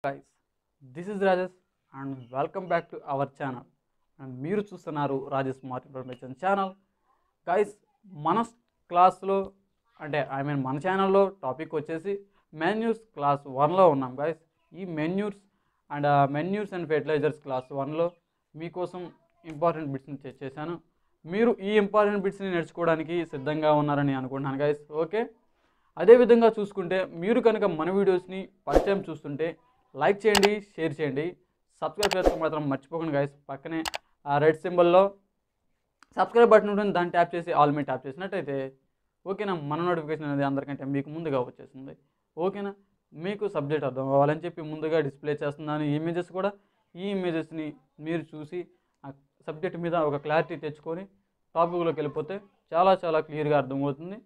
guys, this is Rajesh and welcome back to our channel. And మీరు చూస్తున్నారు Rajesh smart information channel. Guys, మన క్లాస్లో మన ఛానల్లో టాపిక్ వచ్చేసి మెన్యూర్స్ క్లాస్ 1లో ఉన్నాం గైస్. ఈ మెన్యూర్స్ అండ్ ఫెర్టిలైజర్స్ క్లాస్ 1లో మీకోసం ఇంపార్టెంట్ బిట్స్ని చేశాను. మీరు ఈ ఇంపార్టెంట్ బిట్స్ని నేర్చుకోవడానికి సిద్ధంగా ఉన్నారని అనుకుంటున్నాను గైస్. ఓకే, అదేవిధంగా చూసుకుంటే మీరు కనుక మన వీడియోస్ని ఫస్ట్ టైం చూస్తుంటే లైక్ చేయండి, షేర్ చేయండి, సబ్స్క్రైబ్ చేసుకోవడం మాత్రం మర్చిపోకండి గైస్. పక్కనే ఆ రెడ్ సింబల్లో సబ్స్క్రైబ్ బటన్ ఉంటుంది, దాన్ని ట్యాప్ చేసి ఆల్ మీద ట్యాప్ చేసినట్టయితే ఓకేనా, మన నోటిఫికేషన్ అనేది అందరికంటే మీకు ముందుగా వచ్చేస్తుంది. ఓకేనా, మీకు సబ్జెక్ట్ అర్థం కావాలని చెప్పి ముందుగా డిస్ప్లే చేస్తున్నాను ఇమేజెస్ కూడా. ఈ ఇమేజెస్ని మీరు చూసి ఆ సబ్జెక్ట్ మీద ఒక క్లారిటీ తెచ్చుకొని టాపిక్లోకి వెళ్ళిపోతే చాలా చాలా క్లియర్గా అర్థమవుతుంది.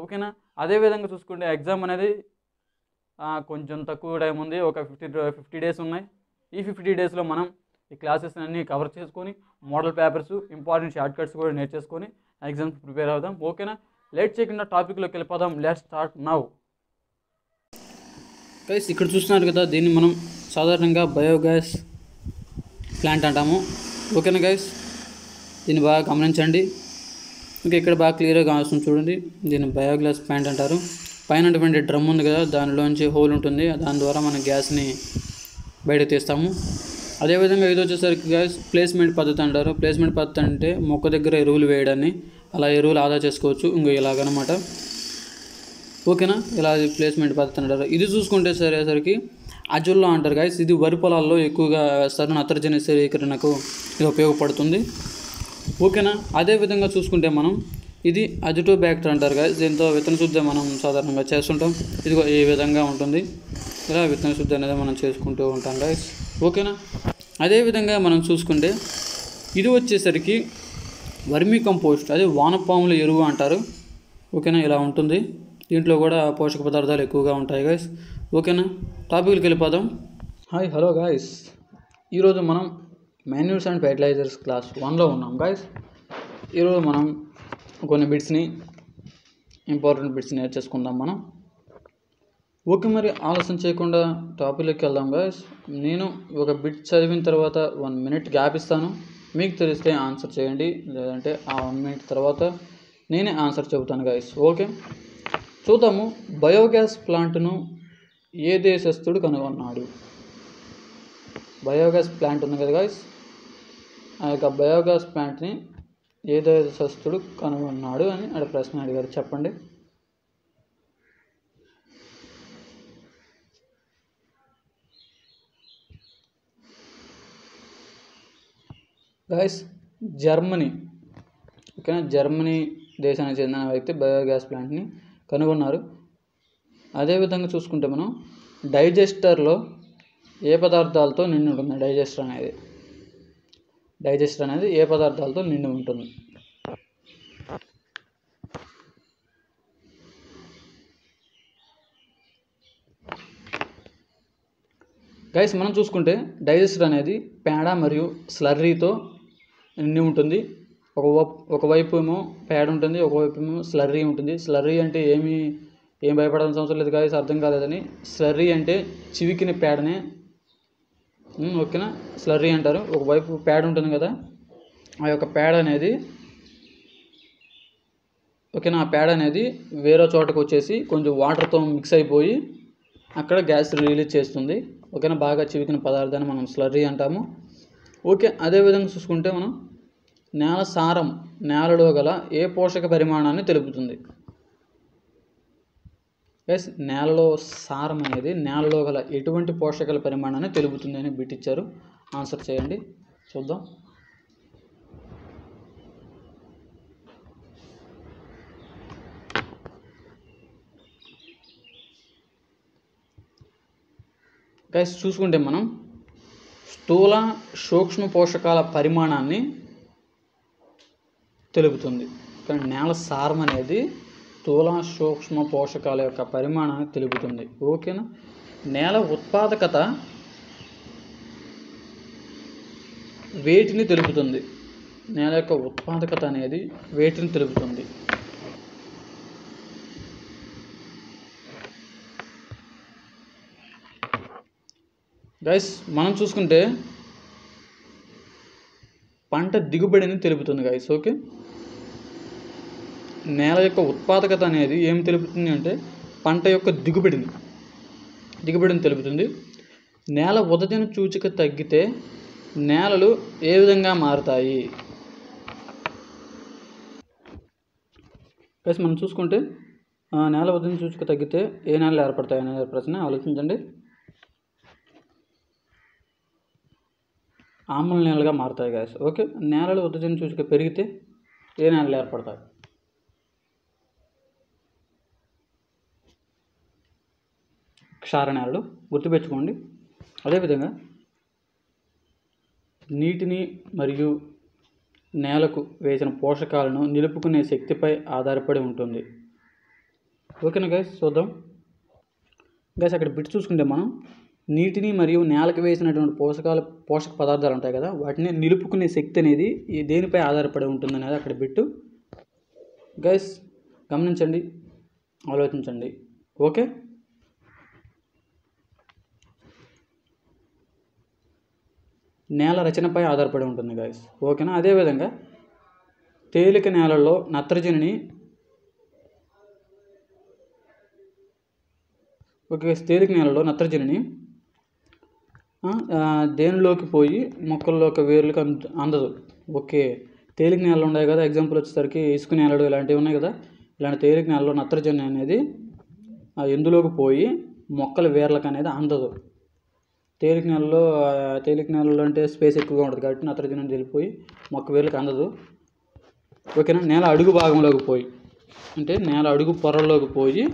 ఓకేనా, అదేవిధంగా చూసుకుంటే ఎగ్జామ్ అనేది కొంచెం తక్కువ టైం ఉంది, ఒక 50 డేస్ ఉన్నాయి. ఈ 50 డేస్లో మనం ఈ క్లాసెస్ అన్నీ కవర్ చేసుకొని model papers, important short cuts కూడా నేర్చేసుకొని ఎగ్జామ్స్ ప్రిపేర్ అవుదాం. ఓకేనా, లేట్ చేయకుండా టాపిక్లోకి వెళ్ళిపోదాం. Let's start now. గైస్, ఇక్కడ చూస్తున్నారు కదా, దీన్ని మనం సాధారణంగా బయోగ్యాస్ ప్లాంట్ అంటాము. ఓకేనా గైస్, దీన్ని బాగా గమనించండి. ఇంకా ఇక్కడ బాగా క్లియర్గా కావాల్సింది చూడండి, దీన్ని బయోగ్యాస్ ప్లాంట్ అంటారు. పైన అటువంటి డ్రమ్ ఉంది కదా, దానిలోంచి హోల్ ఉంటుంది, దాని ద్వారా మనం గ్యాస్ని బయట తీస్తాము. అదేవిధంగా ఇది వచ్చేసరికి గ్యాస్ ప్లేస్మెంట్ పద్ధతి అంటారు. ప్లేస్మెంట్ పద్ధతి అంటే మొక్క దగ్గర ఎరువులు వేయడాన్ని, అలా ఎరువులు ఆదా చేసుకోవచ్చు. ఇంకో ఇలాగనమాట. ఓకేనా, ఇలా ప్లేస్మెంట్ పద్ధతి అంటారు. ఇది చూసుకుంటే సరేసరికి అజుల్లో అంటారు గాయస్. ఇది వరి పొలాల్లో ఎక్కువగా వేస్తారు, నత్రజని స్థిరీకరణకు ఇది ఉపయోగపడుతుంది. ఓకేనా, అదేవిధంగా చూసుకుంటే మనం ఇది అజిటోబ్యాక్టర్ అంటారు గాయస్. దీంతో విత్తన శుద్ధి మనం సాధారణంగా చేస్తుంటాం. ఇదిగో ఈ విధంగా ఉంటుంది, ఇలా విత్తన శుద్ధి అనేది మనం చేసుకుంటూ ఉంటాం గాయస్. ఓకేనా, అదేవిధంగా మనం చూసుకుంటే ఇది వచ్చేసరికి వర్మీ కంపోస్ట్, అదే వానపాముల ఎరువు అంటారు. ఓకేనా, ఇలా ఉంటుంది. దీంట్లో కూడా పోషక పదార్థాలు ఎక్కువగా ఉంటాయి గాయస్. ఓకేనా, టాపిక్కి వెళ్ళిపోదాం. Hi, hello guys. ఈరోజు మనం మాన్యూర్స్ అండ్ ఫెర్టిలైజర్స్ క్లాస్ 1లో ఉన్నాం గాయస్. ఈరోజు మనం కొన్ని బిట్స్ని, ఇంపార్టెంట్ బిట్స్ నేర్చేసుకుందాం మనం. ఓకే, మరి ఆలస్యం చేయకుండా టాపిక్లోకి వెళ్దాం గాయస్. నేను ఒక బిట్ చదివిన తర్వాత 1 మినిట్ గ్యాప్ ఇస్తాను. మీకు తెలిస్తే ఆన్సర్ చేయండి, లేదంటే ఆ 1 మినిట్ తర్వాత నేనే ఆన్సర్ చెబుతాను గాయస్. ఓకే, చూద్దాము. బయోగ్యాస్ ప్లాంట్ను ఏ దేశస్థుడు కనుగొన్నాడు? బయోగ్యాస్ ప్లాంట్ ఉంది కదా గాయస్, ఆ యొక్క బయోగ్యాస్ ప్లాంట్ని ఏ దేశస్థుడు కనుగొన్నాడు అని ప్రశ్న అడిగారు. చెప్పండి. Guys, Germany. ఓకేనా, జర్మనీ దేశానికి చెందిన వ్యక్తి బయోగ్యాస్ ప్లాంట్ని కనుగొన్నారు. అదేవిధంగా చూసుకుంటే మనం డైజెస్టర్లో ఏ పదార్థాలతో నిండి ఉంటుంది? డైజెస్టర్ అనేది ఏ పదార్థాలతో నిండి ఉంటుంది? గైస్, మనం చూసుకుంటే డైజెస్టర్ అనేది పేడ మరియు స్లర్రీతో నిండి ఉంటుంది. ఒకవైపు ఏమో పేడ ఉంటుంది, ఒకవైపు ఏమో స్లర్రీ ఉంటుంది. స్లర్రీ అంటే ఏం భయపడాల్సిన అవసరం లేదు గాయస్, అర్థం కాలేదని. స్లర్రీ అంటే చివికిన పేడనే. ఓకేనా, స్లర్రీ అంటారు. ఒకవైపు పేడ ఉంటుంది కదా, ఆ యొక్క పేడ అనేది, ఓకేనా, ఆ పేడ అనేది వేరే చోటకు వచ్చేసి కొంచెం వాటర్తో మిక్స్ అయిపోయి అక్కడ గ్యాస్ రిలీజ్ చేస్తుంది. ఓకేనా, బాగా చివికిన పదార్థాన్ని మనం స్లర్రీ అంటాము. ఓకే, అదేవిధంగా చూసుకుంటే మనం నేల సారం నేలలో గల ఏ పోషక పరిమాణాన్ని తెలుపుతుంది? ఎస్, నేలలో సారం అనేది నేలలో గల ఎటువంటి పోషకాల పరిమాణాన్ని తెలుపుతుంది అని బిట్ ఇచ్చారు. ఆన్సర్ చేయండి, చూద్దాం. గైస్, చూసుకుంటే మనం స్థూల సూక్ష్మ పోషకాల పరిమాణాన్ని తెలుపుతుంది. కానీ నేల సారం అనేది స్థూల సూక్ష్మ పోషకాల యొక్క పరిమాణాన్ని తెలుపుతుంది. ఓకేనా, నేల ఉత్పాదకత వేటిని తెలుపుతుంది? నేల యొక్క ఉత్పాదకత అనేది వేటిని తెలుపుతుంది? గైస్ మనం చూసుకుంటే పంట దిగుబడిని తెలుపుతుంది గైస్. ఓకే, నేల యొక్క ఉత్పాదకత అనేది ఏం తెలుపుతుంది అంటే పంట యొక్క దిగుబడిని తెలుపుతుంది. నేల ఉదజన సూచిక తగ్గితే నేలలు ఏ విధంగా మారుతాయి? గైస్ మనం చూసుకుంటే నేల ఉదజన సూచిక తగ్గితే ఏ నేలలు ఏర్పడతాయి అనే ప్రశ్న ఆలోచించండి. ఆమ్ల నేలలుగా మారుతాయి గైస్. ఓకే, నేలలు ఉదజన సూచిక పెరిగితే ఏ నేలలు ఏర్పడతాయి? క్షార నేలలు గుర్తుపెట్టుకోండి. అదేవిధంగా నీటిని మరియు నేలకు వేసిన పోషకాలను నిలుపుకునే శక్తిపై ఆధారపడి ఉంటుంది. ఓకేనా గైస్, చూద్దాం గైస్. అక్కడ బిట్ చూసుకుంటే మనం నీటిని మరియు నేలకు వేసినటువంటి పోషక పదార్థాలు ఉంటాయి కదా, వాటిని నిలుపుకునే శక్తి అనేది దేనిపై ఆధారపడి ఉంటుంది అనేది అక్కడ బిట్టు. గైస్ గమనించండి, ఆలోచించండి. ఓకే, నేల రచనపై ఆధారపడి ఉంటుంది గైస్. ఓకేనా. అదేవిధంగా తేలిక నేలల్లో నత్రజనిని దేనిలోకి పోయి మొక్కల్లోకి వేర్లకు అందదు. ఓకే, తేలిక నేలలు ఉన్నాయి కదా, ఎగ్జాంపుల్ వచ్చేసరికి ఇసుక నేలలు ఇలాంటివి ఉన్నాయి కదా, ఇలాంటి తేలిక నేలలో నత్రజని అనేది ఎందులోకి పోయి మొక్కల వేర్లకు అనేది అందదు. తేలిక నేలలో అంటే స్పేస్ ఎక్కువగా ఉంటుంది కాబట్టి నత్రజని అనేది వెళ్ళిపోయి మొక్క వేర్లకు అందదు. ఓకేనా. నేల అడుగు భాగంలోకి పోయి అంటే నేల అడుగు పొరల్లోకి పోయి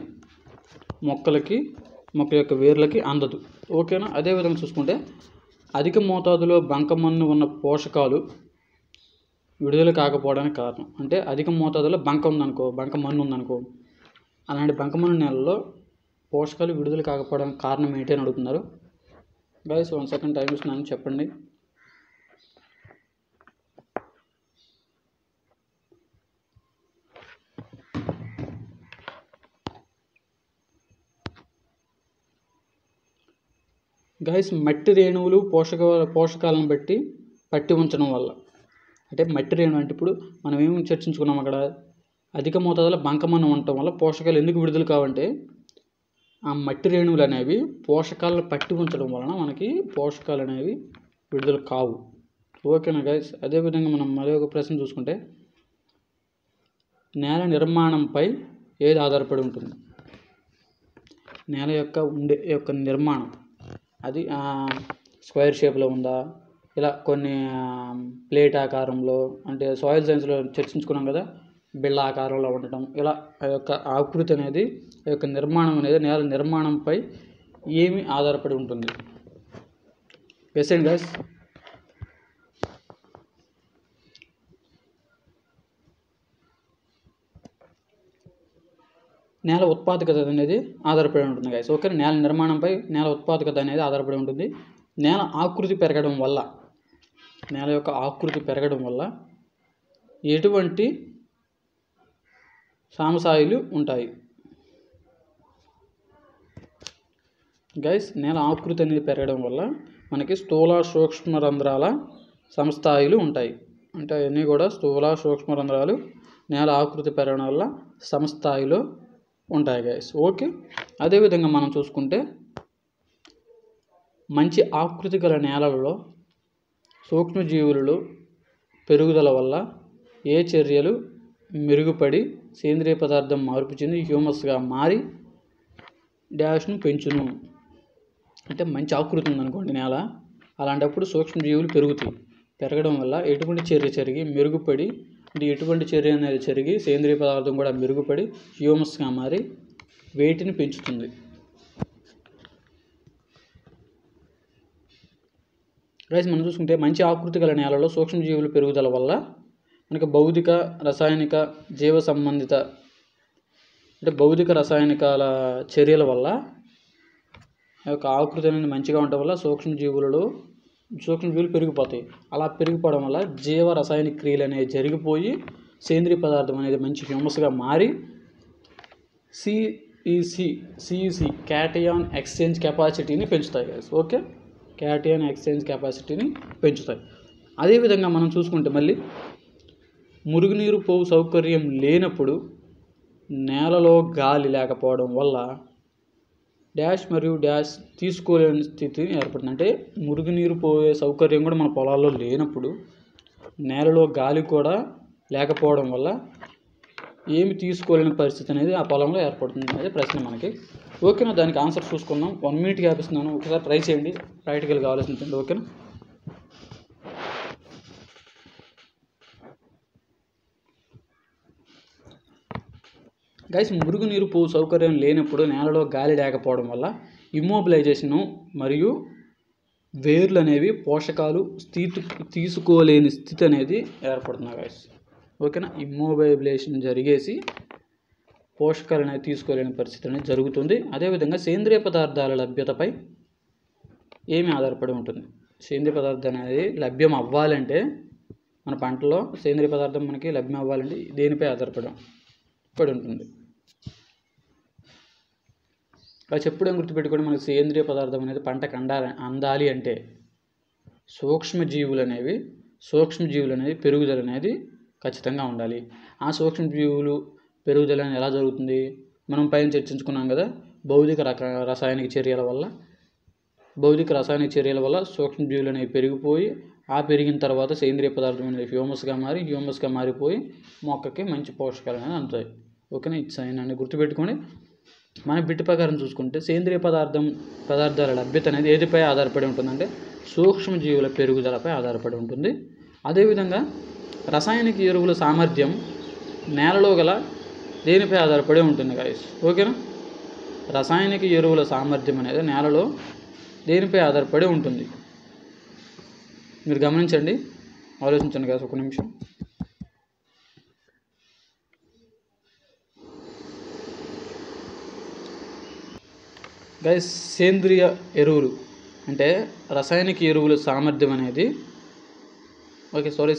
మొక్క యొక్క వేర్లకి అందదు. ఓకేనా. అదేవిధంగా చూసుకుంటే అధిక మోతాదులో బంకమన్ను ఉన్న పోషకాలు విడుదల కాకపోవడానికి కారణం అంటే అధిక మోతాదులో బంకమన్ను ఉందనుకో, అలాంటి బంకమన్ను నేలలో పోషకాలు విడుదల కాకపోవడానికి కారణం ఏంటి అని అడుగుతున్నారు. గైస్ 1 సెకండ్ టైం ఇస్తున్నాను, చెప్పండి. గైస్ మట్టి రేణువులు పోషకాలను బట్టి పట్టి ఉంచడం వల్ల అంటే మట్టి రేణువు అంటే ఇప్పుడు మనం ఏమి చర్చించుకున్నాం అక్కడ, అధిక మోతాదులో బంకమన్ను ఉండటం వల్ల పోషకాలు ఎందుకు విడుదల కావంటే ఆ మట్టి రేణువులు అనేవి పోషకాలను పట్టి ఉంచడం వలన మనకి పోషకాలు అనేవి విడుదల కావు. ఓకేనా గైస్. అదేవిధంగా మనం మరొక ప్రశ్న చూసుకుంటే నేల నిర్మాణంపై ఏది ఆధారపడి ఉంటుంది? నేల యొక్క నిర్మాణం అది స్క్వేర్ షేప్లో ఉందా, ఇలా కొన్ని ప్లేట్ ఆకారంలో అంటే సాయిల్ సైన్స్లో చర్చించుకున్నాం కదా, బిళ్ళ ఆకారంలో ఉండటం, ఇలా ఆ యొక్క ఆకృతి అనేది ఆ యొక్క నిర్మాణం అనేది నేల నిర్మాణంపై ఏమి ఆధారపడి ఉంటుంది? Guess guys. నేల ఉత్పాదకత అనేది ఆధారపడి ఉంటుంది గైస్. ఓకే, నేల నిర్మాణంపై నేల ఉత్పాదకత అనేది ఆధారపడి ఉంటుంది. నేల యొక్క ఆకృతి పెరగడం వల్ల ఎటువంటి సమస్థాయిలు ఉంటాయి? గైస్ నేల ఆకృతి అనేది పెరగడం వల్ల మనకి స్థూల సూక్ష్మ రంధ్రాల సమస్థాయిలు ఉంటాయి. అంటే అవన్నీ కూడా స్థూల సూక్ష్మ రంధ్రాలు నేల ఆకృతి పెరగడం వల్ల సమస్థాయిలో ఉంటాయి గైస్. ఓకే, అదేవిధంగా మనం చూసుకుంటే మంచి ఆకృతి గల నేలలలో సూక్ష్మజీవులు పెరుగుదల వల్ల ఏ చర్యలు మెరుగుపడి సేంద్రియ పదార్థం మార్పు చెంది హ్యూమస్గా మారి డాష్ను పెంచును? అంటే మంచి ఆకృతి ఉందనుకోండి నేల, అలాంటప్పుడు సూక్ష్మజీవులు పెరగడం వల్ల ఎటువంటి చర్య జరిగి మెరుగుపడి అంటే ఎటువంటి చర్య అనేది జరిగి సేంద్రియ పదార్థం కూడా మెరుగుపడి హ్యూమస్గా మారి వేటిని పెంచుతుంది? గైస్ మనం చూసుకుంటే మంచి ఆకృతి గల నేలలో సూక్ష్మజీవుల పెరుగుదల వల్ల మనకి భౌతిక రసాయనికాల చర్యల వల్ల ఆ యొక్క ఆకృతి అనేది మంచిగా ఉండటం వల్ల సూక్ష్మజీవులు పెరిగిపోతాయి. అలా పెరిగిపోవడం వల్ల జీవ రసాయనిక క్రియలు అనేవి జరిగిపోయి సేంద్రియ పదార్థం అనేది మంచి హ్యూమస్గా మారి సిఈసి క్యాటయాన్ ఎక్స్చేంజ్ కెపాసిటీని పెంచుతాయి గైస్. ఓకే, క్యాటయాన్ ఎక్స్చేంజ్ కెపాసిటీని పెంచుతాయి. అదేవిధంగా మనం చూసుకుంటే మళ్ళీ మురుగునీరు పోవు సౌకర్యం లేనప్పుడు నేలలో గాలి లేకపోవడం వల్ల డాష్ మరియు డాష్ తీసుకోలేని స్థితి ఏర్పడుతుంది. అంటే మురుగునీరు పోయే సౌకర్యం కూడా మన పొలాల్లో లేనప్పుడు నేలలో గాలి కూడా లేకపోవడం వల్ల ఏమి తీసుకోలేని పరిస్థితి అనేది ఆ పొలంలో ఏర్పడుతుంది అనేది ప్రశ్న మనకి. ఓకేనా, దానికి ఆన్సర్ చూసుకుందాం. 1 minute గ్యాప్ ఇస్తున్నాను, ఒకసారి ట్రై చేయండి, ప్రాక్టికల్గా ఆలోచించండి. ఓకేనా. గైస్, మురుగునీరు పోవు సౌకర్యం లేనప్పుడు నేలలో గాలి లేకపోవడం వల్ల ఇమ్మొబిలైజేషను మరియు వేర్లు అనేవి పోషకాలు తీసుకోలేని స్థితి అనేది ఏర్పడుతుంది గైస్. ఓకేనా, ఇమ్మొబిలైజేషన్ జరిగేసి పోషకాలు అనేది తీసుకోలేని పరిస్థితి అనేది జరుగుతుంది. అదేవిధంగా సేంద్రియ పదార్థాల లభ్యతపై ఏమి ఆధారపడి ఉంటుంది? సేంద్రియ పదార్థం అనేది లభ్యం అవ్వాలంటే మన పంటలో సేంద్రియ పదార్థం మనకి లభ్యం అవ్వాలంటే దేనిపై ఆధారపడి ఉంటుంది? అలా చెప్పుడే గుర్తుపెట్టుకోండి, మనకి సేంద్రియ పదార్థం అనేది పంటకు అందాలి అంటే సూక్ష్మజీవులు అనేవి పెరుగుదల అనేది ఖచ్చితంగా ఉండాలి. ఆ సూక్ష్మజీవులు పెరుగుదల ఎలా జరుగుతుంది? మనం పైన చర్చించుకున్నాం కదా, భౌతిక రాసాయనిక చర్యల వల్ల సూక్ష్మజీవులు అనేవి పెరిగిపోయి, ఆ పెరిగిన తర్వాత సేంద్రియ పదార్థం అనేది హ్యూమస్గా మారిపోయి మొక్కకి మంచి పోషకాలు అనేది అందుతాయి. ఓకేనా, ఇది సైన్ అని గుర్తుపెట్టుకోండి. మన బిట్ ప్రకారం చూసుకుంటే సేంద్రియ పదార్థాల లభ్యత అనేది ఏదిపై ఆధారపడి ఉంటుందంటే సూక్ష్మజీవుల పెరుగుదలపై ఆధారపడి ఉంటుంది. అదేవిధంగా రసాయనిక ఎరువుల సామర్థ్యం నేలలో గల దేనిపై ఆధారపడి ఉంటుంది గాయస్? ఓకేనా, రసాయనిక ఎరువుల సామర్థ్యం అనేది నేలలో దేనిపై ఆధారపడి ఉంటుంది? మీరు గమనించండి, ఆలోచించండి గాయస్, ఒక నిమిషం. గైస్, సేంద్రియ ఎరువులు అంటే రసాయనిక ఎరువుల సామర్థ్యం అనేది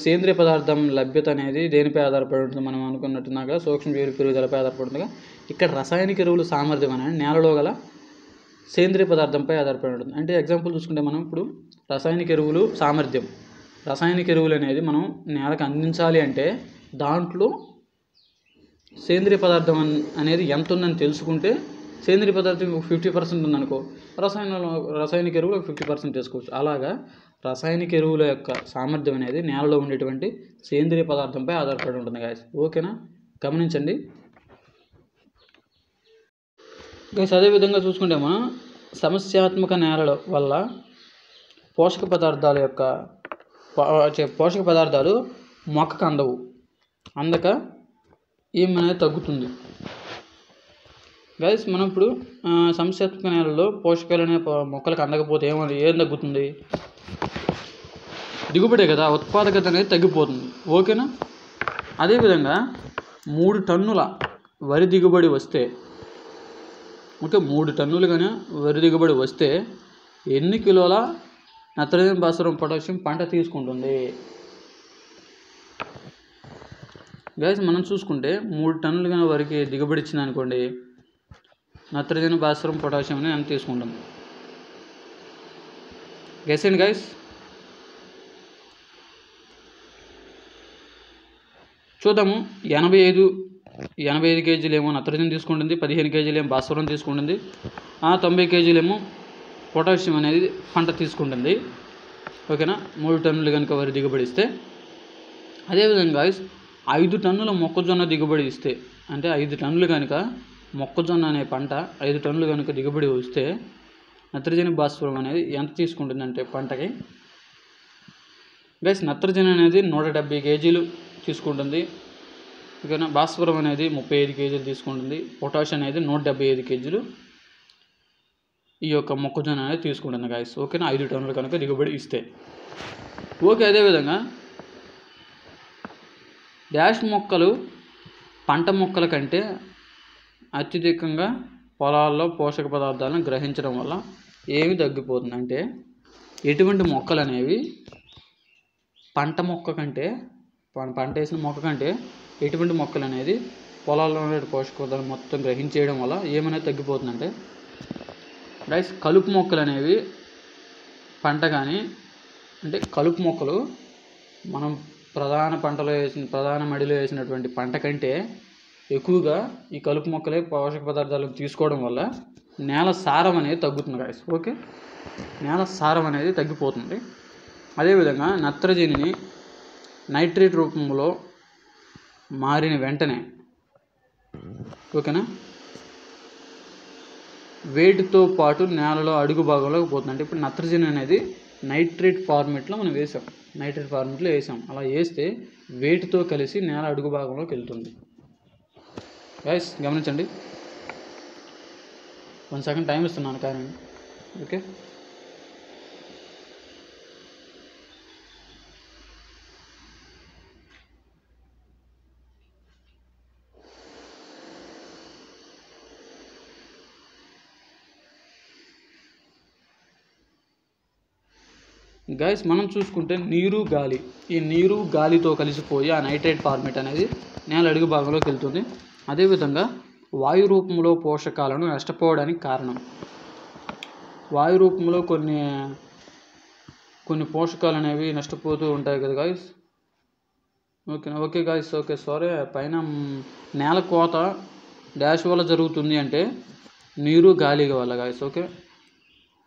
సేంద్రియ పదార్థం లభ్యత అనేది దేనిపై ఆధారపడి ఉంటుంది? మనం అనుకున్నట్టున్నాగా సూక్ష్మజీవుల పెరుగుదలపై ఆధారపడుతుందిగా. ఇక్కడ రసాయనిక ఎరువుల సామర్థ్యం అనేది నేలలో గల సేంద్రియ పదార్థంపై ఆధారపడి ఉంటుంది. అంటే ఎగ్జాంపుల్ చూసుకుంటే మనం ఇప్పుడు రసాయనిక ఎరువులు అనేది మనం నేలకు అందించాలి అంటే దాంట్లో సేంద్రియ పదార్థం అనేది ఎంత ఉందని తెలుసుకుంటే, సేంద్రియ పదార్థం 50% ఉందనుకో, రసాయనిక ఎరువులు 50% వేసుకోవచ్చు. అలాగా రసాయనిక ఎరువుల యొక్క సామర్థ్యం అనేది నేలలో ఉండేటువంటి సేంద్రియ పదార్థంపై ఆధారపడి ఉంటుంది గాయస్. ఓకేనా, గమనించండి గైస్. అదేవిధంగా చూసుకుంటే మనం సమస్యాత్మక నేలల వల్ల పోషక పదార్థాలు మొక్కకు అందక ఏమనేది తగ్గుతుంది గైస్. మనం ఇప్పుడు సమస్యాత్మక నేలలో పోషకాలు అనే మొక్కలకు అందకపోతే ఏం తగ్గుతుంది? దిగుబడే కదా, ఉత్పాదకత అనేది తగ్గిపోతుంది. ఓకేనా, అదేవిధంగా 3 టన్నుల వరి దిగుబడి వస్తే, 3 టన్నులు కానీ వరి దిగుబడి వస్తే ఎన్ని కిలోల నత్రజని, భాస్వరం, పొటాషియం పంట తీసుకుంటుంది? గైస్, మనం చూసుకుంటే 3 టన్నులు కానీ వరికి దిగుబడి ఇచ్చింది అనుకోండి, నత్రజని, భాస్వరం, పొటాషియం అనేది ఎంత తీసుకుంటుంది? గెస్ అండి గైస్. చూద్దాము. 85 కేజీలేమో నత్రజని తీసుకుంటుంది, 15 కేజీలేమో భాస్వరం తీసుకుంటుంది, 90 కేజీలేమో పొటాషియం అనేది పంట తీసుకుంటుంది. ఓకేనా, 3 టన్నులు కనుక వరి దిగుబడి ఇస్తే. అదేవిధంగా 5 టన్నుల మొక్కజొన్న దిగుబడి ఇస్తే, అంటే 5 టన్నులు కనుక మొక్కజొన్న అనే పంట 5 టన్నులు కనుక దిగుబడి వస్తే నత్రజని, భాస్వరం అనేది ఎంత తీసుకుంటుందంటే పంటకి గైస్, నత్రజని అనేది 170 కేజీలు తీసుకుంటుంది. ఓకేనా, భాస్వరం అనేది 35 కేజీలు తీసుకుంటుంది, పొటాషియం అనేది 175 కేజీలు ఈ యొక్క మొక్కజొన్న అనేది తీసుకుంటుంది గాయస్. ఓకేనా, 5 టన్నులు కనుక దిగుబడి ఇస్తే. ఓకే, అదేవిధంగా డాష్ మొక్కలు పంట మొక్కల కంటే అత్యధికంగా పొలాల్లో పోషక పదార్థాలను గ్రహించడం వల్ల ఏమి తగ్గిపోతుందంటే, ఎటువంటి మొక్కలు అనేవి పంట వేసిన మొక్క కంటే ఎటువంటి మొక్కలు అనేది పొలాల్లో ఉండే పోషక పదార్థాలు మొత్తం గ్రహించేయడం వల్ల ఏమైనా తగ్గిపోతుందంటే గైస్, కలుపు మొక్కలు అనేవి పంట కానీ అంటే కలుపు మొక్కలు మనం ప్రధాన మడిలో వేసినటువంటి పంట కంటే ఎక్కువగా ఈ కలుపు మొక్కలే పోషక పదార్థాలను తీసుకోవడం వల్ల నేల సారం అనేది తగ్గుతుంది గాయస్. ఓకే, నేల సారం అనేది తగ్గిపోతుంది. అదేవిధంగా నత్రజనిని నైట్రేట్ రూపంలో మారిన వెంటనే ఓకేనా వేటితో పాటు నేలలో అడుగు భాగంలోకి పోతుంది. అంటే ఇప్పుడు నత్రజని అనేది నైట్రేట్ ఫార్మేట్లో మనం వేసాం, అలా వేస్తే వేటితో కలిసి నేల అడుగు భాగంలోకి వెళ్తుంది. గైస్ గమనించండి, 1 సెకండ్ టైం ఇస్తున్నాను కానీ. ఓకే, గైస్ మనం చూసుకుంటే నీరు గాలి, ఈ నీరు గాలితో కలిసిపోయి ఆ నైట్రేట్ ఫార్మేట్ అనేది నేల అడుగు భాగంలోకి వెళ్తుంది. అదేవిధంగా వాయు రూపంలో పోషకాలను నష్టపోవడానికి కారణం, వాయు రూపంలో కొన్ని పోషకాలు అనేవి నష్టపోతూ ఉంటాయి కదా గాయస్. ఓకే గాయస్, సారీ, పైన నేల కోత డాష్ వల్ల జరుగుతుంది అంటే నీరు గాలి వల్ల గాయస్. ఓకే,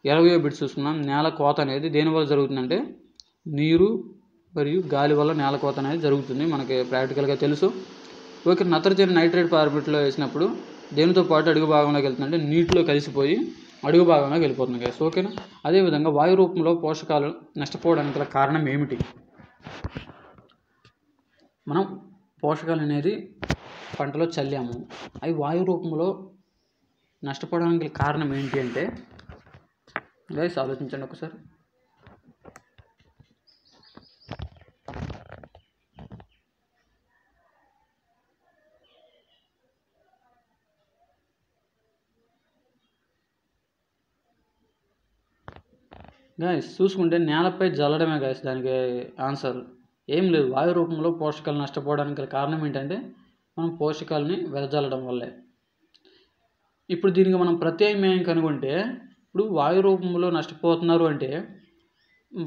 20వ బిట్ చూసుకున్నాం. నేల కోత అనేది దేనివల్ల జరుగుతుందంటే నీరు మరియు గాలి వల్ల నేల కోత అనేది జరుగుతుంది, మనకి ప్రాక్టికల్గా తెలుసు. ఓకే, నత్రజని నైట్రేట్ ఫార్మేట్లో వేసినప్పుడు దేనితో పాటు అడుగు భాగంలోకి వెళ్తుందంటే నీటిలో కలిసిపోయి అడుగు భాగంలోకి వెళ్ళిపోతుంది గైస్. ఓకేనా, అదేవిధంగా వాయు రూపంలో పోషకాలు నష్టపోవడానికి గల కారణం ఏమిటి? మనం పోషకాలు అనేది పంటలో చల్లాము, అవి వాయు రూపంలో నష్టపోవడానికి గల కారణం ఏంటి అంటే గైస్ ఆలోచించండి ఒకసారి. గైస్ చూసుకుంటే నేలపై జల్లడమే గైస్ దానికి ఆన్సర్. ఏం లేదు, వాయు రూపంలో పోషకాలు నష్టపోవడానికి గల కారణం ఏంటంటే మనం పోషకాలని వెదజల్లడం వల్లే. ఇప్పుడు దీనికి మనం ప్రత్యామ్నాయం కనుగొంటే, ఇప్పుడు వాయు రూపంలో నష్టపోతున్నారు అంటే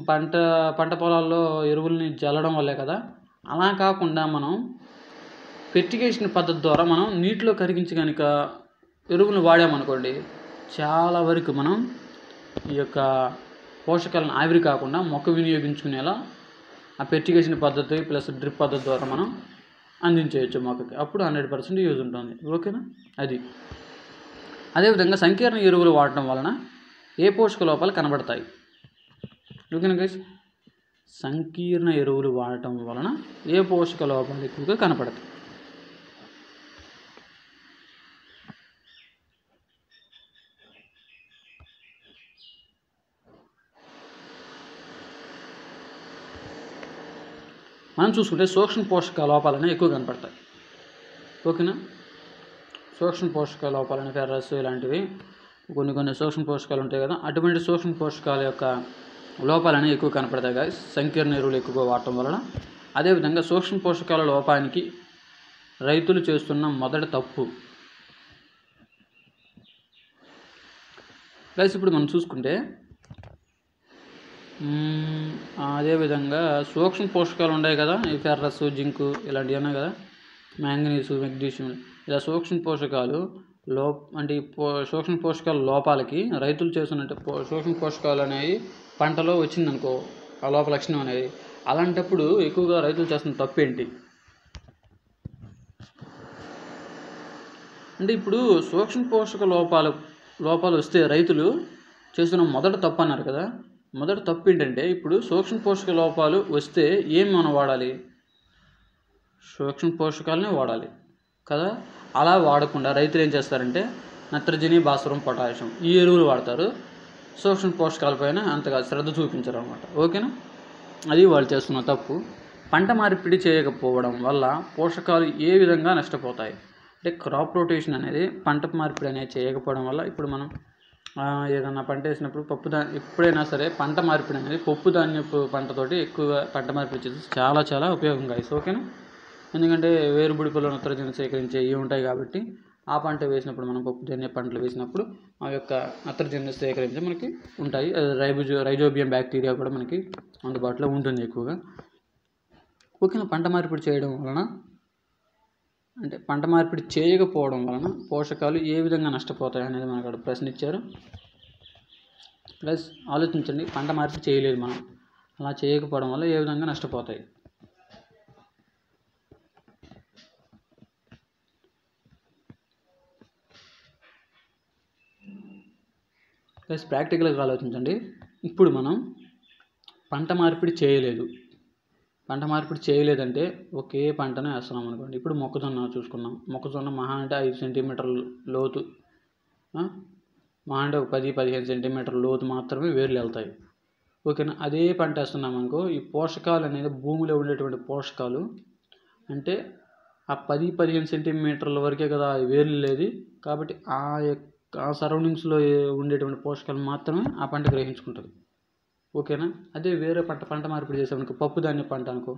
పంట పొలాల్లో ఎరువుల్ని జల్లడం వల్లే కదా. అలా కాకుండా మనం ఫెర్టిగేషన్ పద్ధతి ద్వారా మనం నీటిలో కరిగించి కనుక ఎరువులను వాడామనుకోండి, చాలా వరకు మనం ఈ యొక్క పోషకాలను ఆవిరి కాకుండా మొక్క వినియోగించుకునేలా ఆ ఫెర్టిగేషన్ పద్ధతి ప్లస్ డ్రిప్ పద్ధతి ద్వారా మనం అందించేయచ్చు మొక్కకి. అప్పుడు 100% యూజ్ ఉంటుంది. ఓకేనా, అది. అదేవిధంగా సంకీర్ణ ఎరువులు వాడటం వలన ఏ పోషక లోపాలు కనబడతాయి? ఓకేనా గైస్, సంకీర్ణ ఎరువులు వాడటం వలన ఏ పోషక లోపాలు ఎక్కువగా కనపడతాయి? మనం చూసుకుంటే సూక్ష్మ పోషక లోపాలనే ఎక్కువ కనపడతాయి. ఓకేనా, సూక్ష్మ పోషక లోపాలని ఫెర్రస్ ఇలాంటివి కొన్ని సూక్ష్మ పోషకాలు ఉంటాయి కదా, అటువంటి సూక్ష్మ పోషకాల యొక్క లోపాలని ఎక్కువ కనపడతాయి గాయస్ సంకీర్ణ ఎరువులు ఎక్కువగా వాడటం వలన. అదేవిధంగా సూక్ష్మ పోషకాల లోపానికి రైతులు చేస్తున్న మొదటి తప్పు గైస్ ఇప్పుడు మనం చూసుకుంటే, అదేవిధంగా సూక్ష్మ పోషకాలు ఉన్నాయి కదా, ఈ ఫెర్రస్, జింకు ఇలాంటివి ఉన్నాయి కదా, మ్యాంగనీసు, మెగ్నీషియం, ఇలా సూక్ష్మ పోషకాలు అంటే సూక్ష్మ పోషకాల లోపాలకి రైతులు చేస్తున్నట్టు సూక్ష్మ పోషకాలు అనేవి పంటలో వచ్చిందనుకో ఆ లోప లక్షణం అనేది, అలాంటప్పుడు ఎక్కువగా రైతులు చేస్తున్న తప్పు ఏంటి అంటే, ఇప్పుడు సూక్ష్మ పోషక లోపాలు వస్తే రైతులు చేస్తున్న మొదటి తప్పు అన్నారు కదా. మొదటి తప్పు ఏంటంటే, ఇప్పుడు సూక్ష్మ పోషక లోపాలు వస్తే ఏం మనం వాడాలి? సూక్ష్మ పోషకాలనే వాడాలి కదా. అలా వాడకుండా రైతులు ఏం చేస్తారంటే నత్రజని, భాస్వరం, పొటాషియం ఈ ఎరువులు వాడతారు, సూక్ష్మ పోషకాలపైన అంతగా శ్రద్ధ చూపించరు అన్నమాట. ఓకేనా, అది వాళ్ళు చేస్తున్న తప్పు. పంట మార్పిడి చేయకపోవడం వల్ల పోషకాలు ఏ విధంగా నష్టపోతాయి అంటే, క్రాప్ రొటేషన్ అనేది పంట మార్పిడి అనేది చేయకపోవడం వల్ల, ఇప్పుడు మనం ఏదన్నా పంట వేసినప్పుడు ఎప్పుడైనా సరే పంట మార్పిడి అనేది పప్పు ధాన్యపు పంటతోటి ఎక్కువగా పంట మార్పిడి చేసి చాలా ఉపయోగం గాయస్. ఓకేనా, ఎందుకంటే వేరుబుడిపలో నత్రజని సేకరించే ఇవి ఉంటాయి కాబట్టి ఆ పంట వేసినప్పుడు మనం పప్పుజన్య పంటలు వేసినప్పుడు ఆ యొక్క నత్రజనిని సేకరించి మనకి ఉంటాయి. రైజోబియం బ్యాక్టీరియా కూడా మనకి అందుబాటులో ఉంటుంది ఎక్కువగా. ఓకేనా. పంట మార్పిడి చేయడం వలన అంటే పంట మార్పిడి చేయకపోవడం వలన పోషకాలు ఏ విధంగా నష్టపోతాయి అనేది మనకు అక్కడ ప్రశ్న ఇచ్చారు. ప్లస్ ఆలోచించండి, పంట మార్పిడి చేయలేదు మనం, అలా చేయకపోవడం వల్ల ఏ విధంగా నష్టపోతాయి. ప్లస్ ప్రాక్టికల్గా ఆలోచించండి. ఇప్పుడు మనం పంట మార్పిడి చేయలేదంటే ఒకే పంటను వేస్తున్నాం అనుకోండి. ఇప్పుడు మొక్కజొన్న చూసుకున్నాం. మొక్కజొన్న మహా అంటే 5 సెంటీమీటర్ల లోతు, మహా అంటే ఒక 10-15 సెంటీమీటర్ల లోతు మాత్రమే వేర్లు వెళ్తాయి. ఓకేనా. అదే పంట వేస్తున్నాం అనుకో, ఈ పోషకాలు అనేది భూమిలో ఉండేటువంటి పోషకాలు అంటే ఆ 10-15 సెంటీమీటర్ల వరకే కదా వేర్లు లేదు. కాబట్టి ఆ సరౌండింగ్స్లో ఉండేటువంటి పోషకాలు మాత్రమే ఆ పంట గ్రహించుకుంటుంది. ఓకేనా. అదే వేరే పంట మార్పిడి చేసామనుకో, పప్పు ధాన్య పంట అనుకో,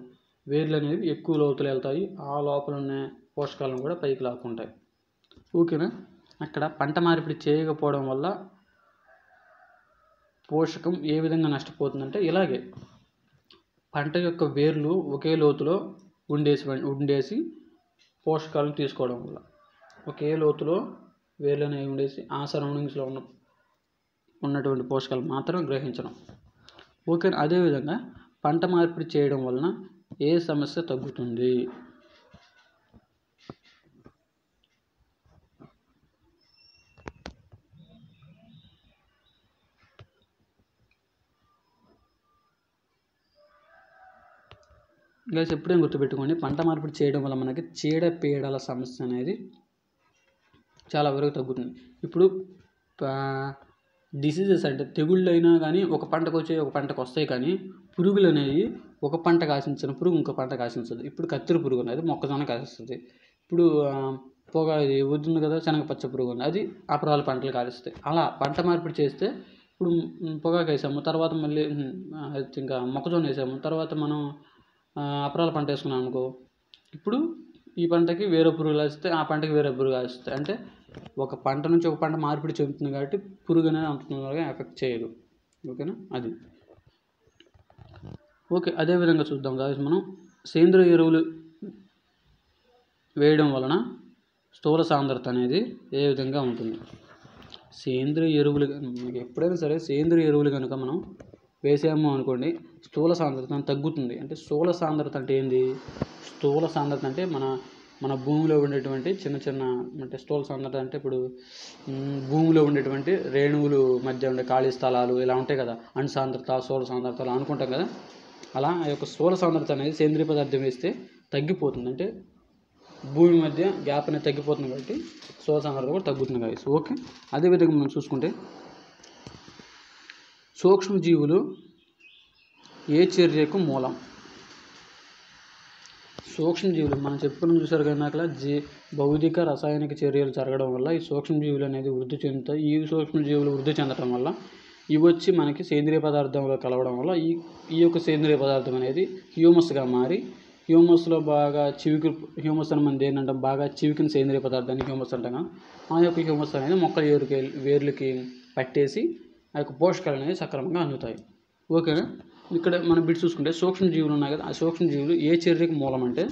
వేర్లు అనేవి ఎక్కువ లోతులు వెళ్తాయి, ఆ లోపల ఉన్న పోషకాలను కూడా పైకి లాక్కుంటాయి. ఓకేనా. అక్కడ పంట మార్పిడి చేయకపోవడం వల్ల పోషకం ఏ విధంగా నష్టపోతుందంటే ఇలాగే పంట యొక్క వేర్లు ఒకే లోతులో ఉండేసి పోషకాలను తీసుకోవడం వల్ల ఒకే లోతులో వేర్లు అనేవి ఉండేసి ఆ సరౌండింగ్స్లో ఉన్నటువంటి పోషకాలు మాత్రం గ్రహించడం. ఓకే. అదేవిధంగా పంట మార్పిడి చేయడం వలన ఏ సమస్య తగ్గుతుంది? గైస్ ఎప్పుడేం గుర్తుపెట్టుకోండి, పంట మార్పిడి చేయడం వల్ల మనకి చీడపీడల సమస్య అనేది చాలా వరకు తగ్గుతుంది. ఇప్పుడు డిసీజెస్ అంటే తెగుళ్ళు అయినా కానీ ఒక పంటకు వస్తాయి, కానీ పురుగులు అనేవి ఒక పంట కాసించిన పురుగు ఇంకో పంట కాసించదు. ఇప్పుడు కత్తిరి పురుగు అనేది మొక్కజొన్న కాసిస్తుంది. ఇప్పుడు ఇది వద్దుంది కదా, శనగపచ్చ పురుగు ఉంది, అది అపరాల పంటలు కాలుస్తాయి. అలా పంట మార్పిడి చేస్తే ఇప్పుడు పొగాకు వేసాము, తర్వాత మళ్ళీ ఇంకా మొక్కజొన్న వేసాము, తర్వాత మనం అపరాల పంట వేసుకున్నాం అనుకో, ఇప్పుడు ఈ పంటకి వేరే పురుగులు వేస్తే ఆ పంటకి వేరే పురుగు వేస్తాయి. అంటే ఒక పంట నుంచి ఒక పంట మార్పిడి చెందుతుంది కాబట్టి పురుగు అనేది అంత తొందరగా ఎఫెక్ట్ చేయదు. ఓకేనా. అది ఓకే. అదేవిధంగా చూద్దాం కాబట్టి మనం సేంద్రియ ఎరువులు వేయడం వలన స్థూల సాంద్రత అనేది ఏ విధంగా ఉంటుంది? సేంద్రియ ఎరువులు ఎప్పుడైనా సరే సేంద్రియ ఎరువులు కనుక మనం వేసాము అనుకోండి, స్థూల సాంద్రత తగ్గుతుంది. అంటే స్థూల సాంద్రత అంటే ఏంది? స్థూల సాంద్రత అంటే మన భూమిలో ఉండేటువంటి చిన్న అంటే స్థూల సాంద్రత అంటే ఇప్పుడు భూమిలో ఉండేటువంటి రేణువులు మధ్య ఉండే ఖాళీ స్థలాలు ఇలా ఉంటాయి కదా, అణు సాంద్రత, స్థూల సాంద్రత అలా అనుకుంటాం కదా. అలా ఆ యొక్క స్థూల సాంద్రత అనేది సేంద్రియ పదార్థం వేస్తే తగ్గిపోతుంది. అంటే భూమి మధ్య గ్యాప్ అనేది తగ్గిపోతుంది కాబట్టి స్థూల సాంద్రత కూడా తగ్గుతుంది కదా. ఓకే. అదేవిధంగా మనం చూసుకుంటే సూక్ష్మజీవులు ఏ చర్యకు మూలం? సూక్ష్మజీవులు మనం చెప్పుకున్నాం చూసారు కదా, భౌతిక రసాయనిక చర్యలు జరగడం వల్ల ఈ సూక్ష్మజీవులు అనేది వృద్ధి చెందుతాయి. ఈ సూక్ష్మజీవులు వృద్ధి చెందడం వల్ల ఇవి వచ్చి మనకి సేంద్రియ పదార్థంలో కలవడం వల్ల ఈ యొక్క సేంద్రియ పదార్థం అనేది హ్యూమస్గా మారి, హ్యూమస్లో బాగా హ్యూమస్ అని మనం ఏంటంటే బాగా చివికిన సేంద్రియ పదార్థాన్ని హ్యూమస్ అంటాం. ఆ యొక్క హ్యూమస్ అనేది మొక్కల వేర్లకి పట్టేసి ఆ యొక్క పోషకాలు అనేవి సక్రమంగా అందుతాయి. ఓకేనా. ఇక్కడ మనం బిట్ చూసుకుంటే సూక్ష్మజీవులు ఉన్నాయి కదా, ఆ సూక్ష్మజీవులు ఏ చర్యకి మూలం అంటే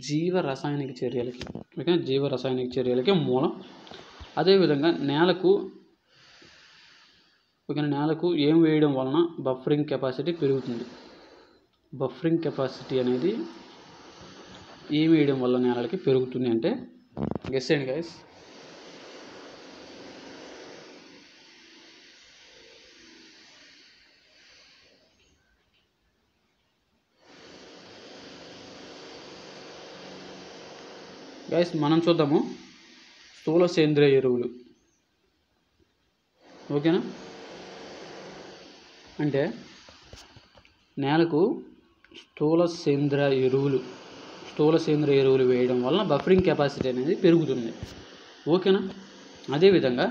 జీవ రసాయనిక చర్యలకి. ఓకే. జీవ రసాయనిక చర్యలకి మూలం. అదేవిధంగా నేలకు ఏం వేయడం వలన బఫరింగ్ కెపాసిటీ పెరుగుతుంది? బఫరింగ్ కెపాసిటీ అనేది ఏం వేయడం వల్ల నేలకి పెరుగుతుంది అంటే గెస్ చేయండి గైస్. గైస్ మనం చూద్దాము స్థూల సేంద్రియ ఎరువులు. ఓకేనా. అంటే నేలకు స్థూల సేంద్రియ ఎరువులు వేయడం వలన బఫరింగ్ కెపాసిటీ అనేది పెరుగుతుంది. ఓకేనా. అదేవిధంగా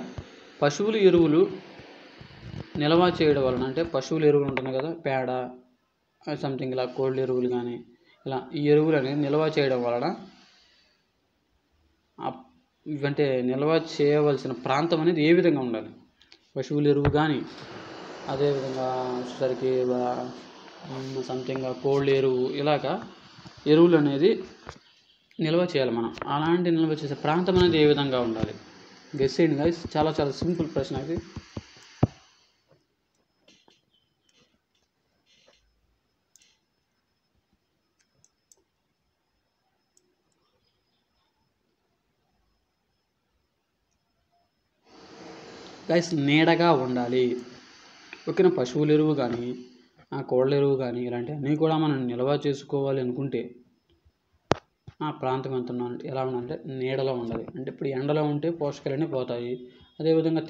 పశువుల ఎరువులు నిల్వ చేయడం వలన, అంటే పశువుల ఎరువులు ఉంటున్నాయి కదా, పేడ సంథింగ్ ఇలా కోళ్ళ ఎరువులు కానీ ఇలా ఈ ఎరువులు అనేది నిల్వ చేయడం వలన అంటే నిల్వ చేయవలసిన ప్రాంతం అనేది ఏ విధంగా ఉండాలి? పశువుల ఎరువు కానీ, అదేవిధంగా వచ్చేసరికి సంథింగ్ కోళ్ళ ఎరువు, ఇలాగా ఎరువులు అనేది నిల్వ చేయాలి మనం. అలాంటి నిల్వ చేసే ప్రాంతం అనేది ఏ విధంగా ఉండాలి? గెస్ చేయండి గైస్. చాలా చాలా సింపుల్ ప్రశ్న ఇది. గైస్ నీడగా ఉండాలి. ఓకేనా? పశువుల ఎరువు కానీ, కోళ్ళ ఎరువు కానీ ఇలాంటివన్నీ కూడా మనం నిల్వ చేసుకోవాలి అనుకుంటే ఆ ప్రాంతం ఎంత ఎలా ఉండాలంటే నీడలో ఉండాలి. అంటే ఇప్పుడు ఎండలో ఉంటే పోషకాలన్నీ పోతాయి. అదేవిధంగా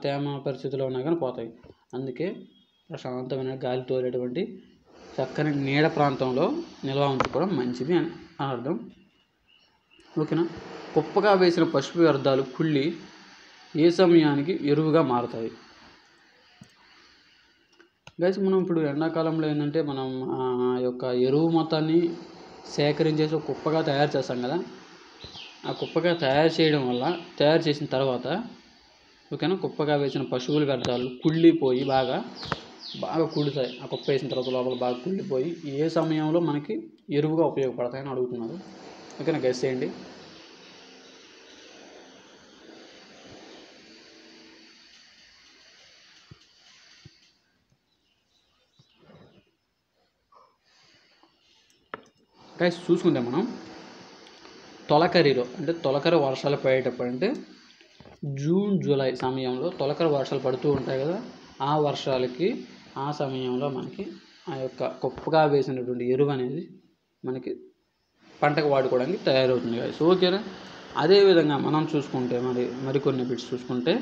తేమ పరిస్థితుల్లో ఉన్నా కానీ పోతాయి. అందుకే ప్రశాంతమైన గాలి తోలేటువంటి చక్కని నీడ ప్రాంతంలో నిల్వ ఉంచుకోవడం మంచిది అని అర్థం. ఓకేనా? కుప్పగా వేసిన పశువు వ్యర్థాలు కుళ్ళి ఏ సమయానికి ఎరువుగా మారుతాయి? గైస్ మనం ఇప్పుడు ఎండాకాలంలో ఏంటంటే మనం ఆ యొక్క ఎరువు మొత్తాన్ని సేకరించేసి ఒక కుప్పగా తయారు చేస్తాం కదా. ఆ కుప్పగా తయారు చేసిన తర్వాత ఓకేనా, కుప్పగా వేసిన పశువుల వ్యర్థాలు కుళ్ళిపోయి బాగా కుళ్ళుతాయి. ఆ కుప్ప వేసిన తర్వాత లోపల బాగా కుళ్ళిపోయి ఏ సమయంలో మనకి ఎరువుగా ఉపయోగపడతాయని అడుగుతున్నారు. ఓకేనా? గెస్ చేయండి. గైస్ చూసుకుంటే మనం తొలకరిలో అంటే తొలకరి వర్షాలు పడేటప్పుడు అంటే జూన్ జూలై సమయంలో తొలకరి వర్షాలు పడుతూ ఉంటాయి కదా. ఆ వర్షాలకి ఆ సమయంలో మనకి ఆ యొక్క కుప్పగా వేసినటువంటి ఎరువు అనేది మనకి పంటకు వాడుకోవడానికి తయారవుతుంది గైస్. ఓకేనా? అదేవిధంగా మనం చూసుకుంటే మరికొన్ని బిట్స్ చూసుకుంటే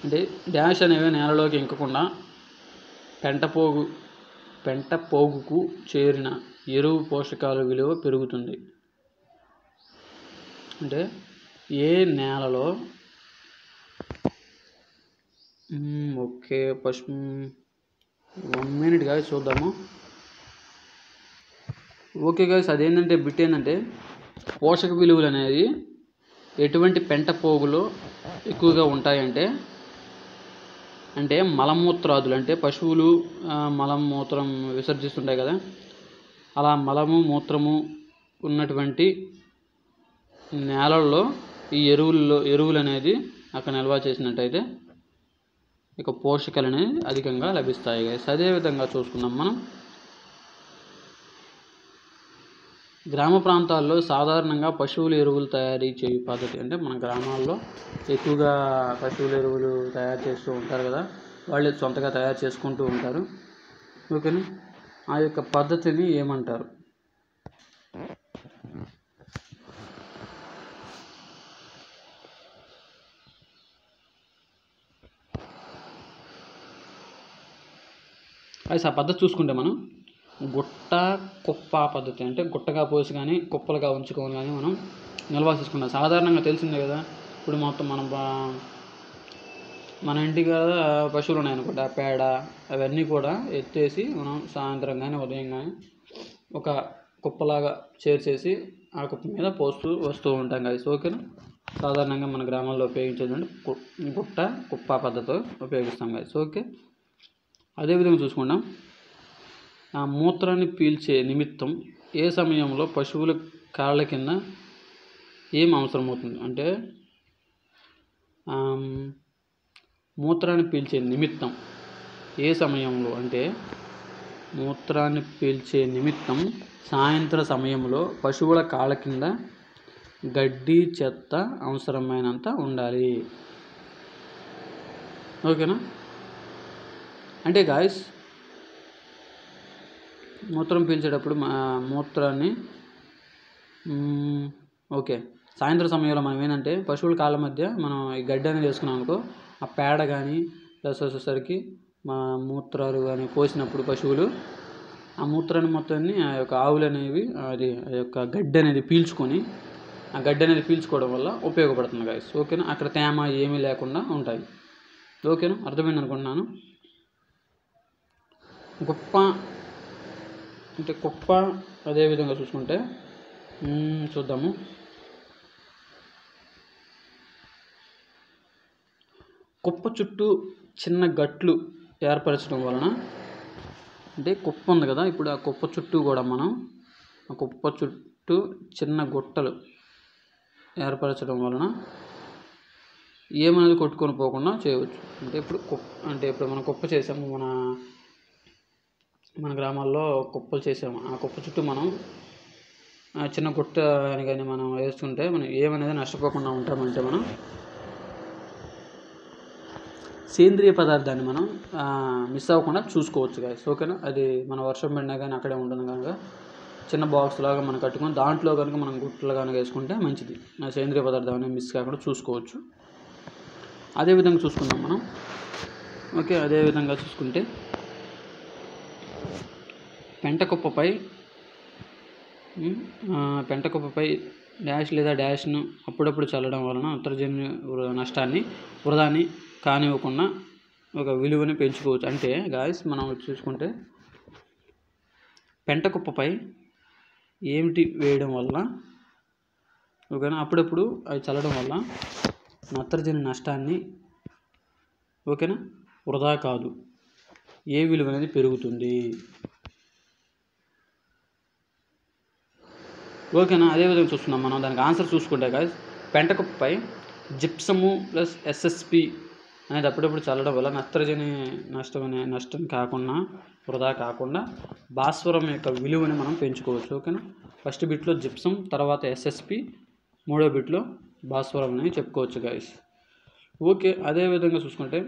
అంటే డాష్ అనేవి నేలలోకి ఇంకకుండా పెంట పోగుకు చేరిన ఎరువు పోషకాల విలువ పెరుగుతుంది. అంటే ఏ నేలలో ఓకే 1 minute గాయస్ చూద్దాము. ఓకే గాయస్, అదేంటంటే బిట్ ఏంటంటే పోషక విలువలు అనేది ఎటువంటి పెంట పోగులో ఎక్కువగా ఉంటాయంటే మలమూత్రాదులు, అంటే పశువులు మలం మూత్రం విసర్జిస్తుంటాయి కదా, అలా మలము మూత్రము ఉన్నటువంటి నేలల్లో ఈ ఎరువులు అనేది అక్కడ నిల్వ చేసినట్టయితే ఇక పోషకాలు అనేవి అధికంగా లభిస్తాయి గైస్. అదేవిధంగా చూసుకున్నాం మనం గ్రామ ప్రాంతాల్లో సాధారణంగా పశువుల ఎరువులు తయారీ చేయు పద్ధతి. అంటే మన గ్రామాల్లో ఎక్కువగా పశువుల ఎరువులు తయారు చేస్తూ ఉంటారు కదా, వాళ్ళు సొంతగా తయారు చేసుకుంటూ ఉంటారు. ఓకేనా? ఆ యొక్క పద్ధతిని ఏమంటారు? ఆ పద్ధతి చూసుకుంటే మనం గుట్ట కుప్ప పద్ధతి, అంటే గుట్టగా పోసి కానీ కుప్పలుగా ఉంచుకొని కానీ మనం నిల్వ చేసుకుంటాం. సాధారణంగా తెలిసిందే కదా, ఇప్పుడు మొత్తం మన ఇంటికి కదా పశువులు ఉన్నాయనుకోండి, ఆ పేడ అవన్నీ కూడా ఎత్తేసి మనం సాయంత్రం కానీ ఉదయం కానీ ఒక కుప్పలాగా చేర్చేసి ఆ కుప్ప మీద పోస్తూ వస్తూ ఉంటాం కదా. ఓకేనా? సాధారణంగా మన గ్రామాల్లో ఉపయోగించేదంటే గుట్ట కుప్ప పద్ధతి ఉపయోగిస్తాం కదా. ఓకే. అదేవిధంగా చూసుకుంటాం ఆ మూత్రాన్ని పీల్చే నిమిత్తం ఏ సమయంలో పశువుల కాళ్ళ కింద ఏం అవసరమవుతుంది? అంటే మూత్రాన్ని పీల్చే నిమిత్తం ఏ సమయంలో అంటే మూత్రాన్ని పీల్చే నిమిత్తం సాయంత్ర సమయంలో పశువుల కాళ్ళ కింద గడ్డి చెత్త అవసరమైనంత ఉండాలి. ఓకేనా? అంటే గాయస్ మూత్రం పీల్చేటప్పుడు మూత్రాన్ని ఓకే సాయంత్రం సమయంలో మనం ఏంటంటే పశువుల కాళ్ళ మధ్య మనం ఈ గడ్డి అనేది వేసుకున్నాం అనుకో, ఆ పేడ కానీ ప్లస్ వచ్చేసరికి మా మూత్రాలు కానీ పోసినప్పుడు పశువులు ఆ మూత్రాన్ని మొత్తాన్ని ఆ యొక్క ఆవులు అనేవి ఆ యొక్క గడ్డి అనేది పీల్చుకొని ఆ గడ్డి అనేది పీల్చుకోవడం వల్ల ఉపయోగపడుతుంది గాయస్. ఓకేనా? అక్కడ తేమ ఏమీ లేకుండా ఉంటాయి. ఓకేనా? అర్థమైంది అనుకుంటున్నాను. గొప్ప అంటే కుప్ప, అదేవిధంగా చూసుకుంటే చూద్దాము. కుప్ప చుట్టూ చిన్న గట్లు ఏర్పరచడం వలన, అంటే కుప్ప ఉంది కదా, ఇప్పుడు ఆ కుప్ప చుట్టూ కూడా మనం ఆ కుప్ప చుట్టూ చిన్న గుట్టలు ఏర్పరచడం వలన ఏమనేది కొట్టుకొని పోకుండా చేయవచ్చు. అంటే ఇప్పుడు మనం కుప్ప చేసాము, మన గ్రామాల్లో కుప్పలు చేసాము. ఆ కుప్ప చుట్టూ మనం చిన్న గుట్ట అని కానీ మనం వేసుకుంటే మనం ఏమనేది నష్టపోకుండా ఉంటామంటే మనం సేంద్రియ పదార్థాన్ని మనం మిస్ అవ్వకుండా చూసుకోవచ్చు గాయస్. ఓకేనా? అది మన వర్షం పడినా కానీ అక్కడే ఉంటుంది కనుక చిన్న బాక్స్ లాగా మనం కట్టుకొని దాంట్లో కనుక మనం గుట్టలు కనుక వేసుకుంటే మంచిది. ఆ సేంద్రియ పదార్థాన్ని మిస్ కాకుండా చూసుకోవచ్చు. అదేవిధంగా చూసుకుందాం మనం. ఓకే, అదేవిధంగా చూసుకుంటే పెంటకుప్పపై డాష్ లేదా డాష్ను అప్పుడప్పుడు చల్లడం వలన నత్రజని నష్టాన్ని వృధాని కానివ్వకుండా ఒక విలువని పెంచుకోవచ్చు. అంటే గాయస్ మనం చూసుకుంటే పెంటకుప్పపై ఏమిటి వేయడం వల్ల, ఓకేనా, అప్పుడప్పుడు అవి చల్లడం వల్ల నత్రజని నష్టాన్ని, ఓకేనా, వృధా కాదు, ఏ విలువ అనేది పెరుగుతుంది. ఓకేనా? అదేవిధంగా చూస్తున్నాం మనం. దానికి ఆన్సర్ చూసుకుంటే గాయస్, పెంటకుప్పపై జిప్సము ప్లస్ ఎస్ఎస్పి అనేది అప్పుడప్పుడు చల్లడం వల్ల నత్రజని నష్టం కాకుండా, వృధా కాకుండా భాస్వరం యొక్క విలువని మనం పెంచుకోవచ్చు. ఓకేనా? ఫస్ట్ బిట్లో జిప్సం, తర్వాత ఎస్ఎస్పి, మూడో బిట్లో భాస్వరం అని చెప్పుకోవచ్చు గాయస్. ఓకే, అదేవిధంగా చూసుకుంటే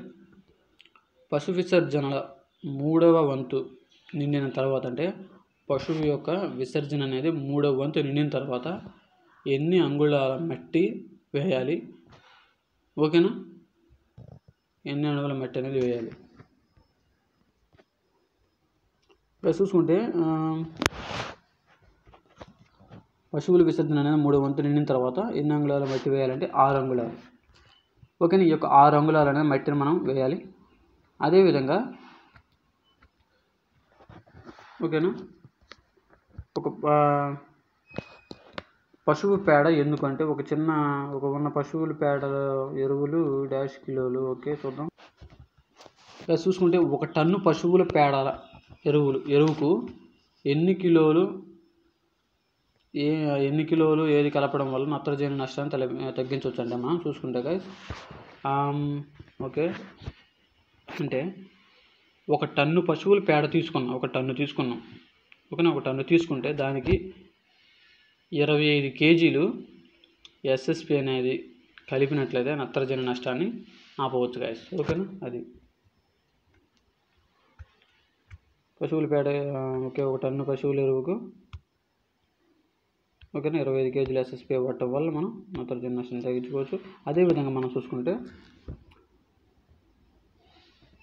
పశు విసర్జనల 3వ వంతు నిండిన తర్వాత, అంటే పశువు యొక్క విసర్జన అనేది 3వ వంతు నిండిన తర్వాత ఎన్ని అంగుళాల మట్టి వేయాలి? ఓకేనా? ఎన్ని అణువుల మట్టి అనేది వేయాలి? ఇక్కడ చూసుకుంటే పశువుల విసర్జన అనేది 3వ వంతు నిండిన తర్వాత ఎన్ని అంగుళాల మట్టి వేయాలంటే 6 అంగుళాలు. ఓకేనా? ఈ యొక్క 6 అంగుళాలు అనేది మట్టిని మనం వేయాలి. అదేవిధంగా ఓకేనా, ఒక పశువు పేడ ఎందుకంటే ఉన్న పశువుల పేడ ఎరువులు -కిలోలు. ఓకే, చూద్దాం. ఇలా చూసుకుంటే 1 టన్ను పశువుల పేడ ఎరువుకు ఎన్ని కిలోలు ఏది కలపడం వల్ల నత్రజని నష్టాన్ని తగ్గించవచ్చు అంటే మనం చూసుకుంటే గైస్, ఓకే, అంటే 1 టన్ను పశువుల పేడ తీసుకున్నాం. 1 టన్ను తీసుకున్నాం. ఓకేనా? 1 టన్ను తీసుకుంటే దానికి 25 కేజీలు ఎస్ఎస్పి అనేది కలిపినట్లయితే నత్రజని నష్టాన్ని ఆపవచ్చు గాయస్. ఓకేనా? అది పశువుల పేడ. ఓకే, 1 టన్ను పశువుల ఎరువుకు ఓకేనా 25 కేజీలు ఎస్ఎస్పి ఇవ్వటం వల్ల మనం నత్రజని నష్టాన్ని తగ్గించుకోవచ్చు. అదేవిధంగా మనం చూసుకుంటే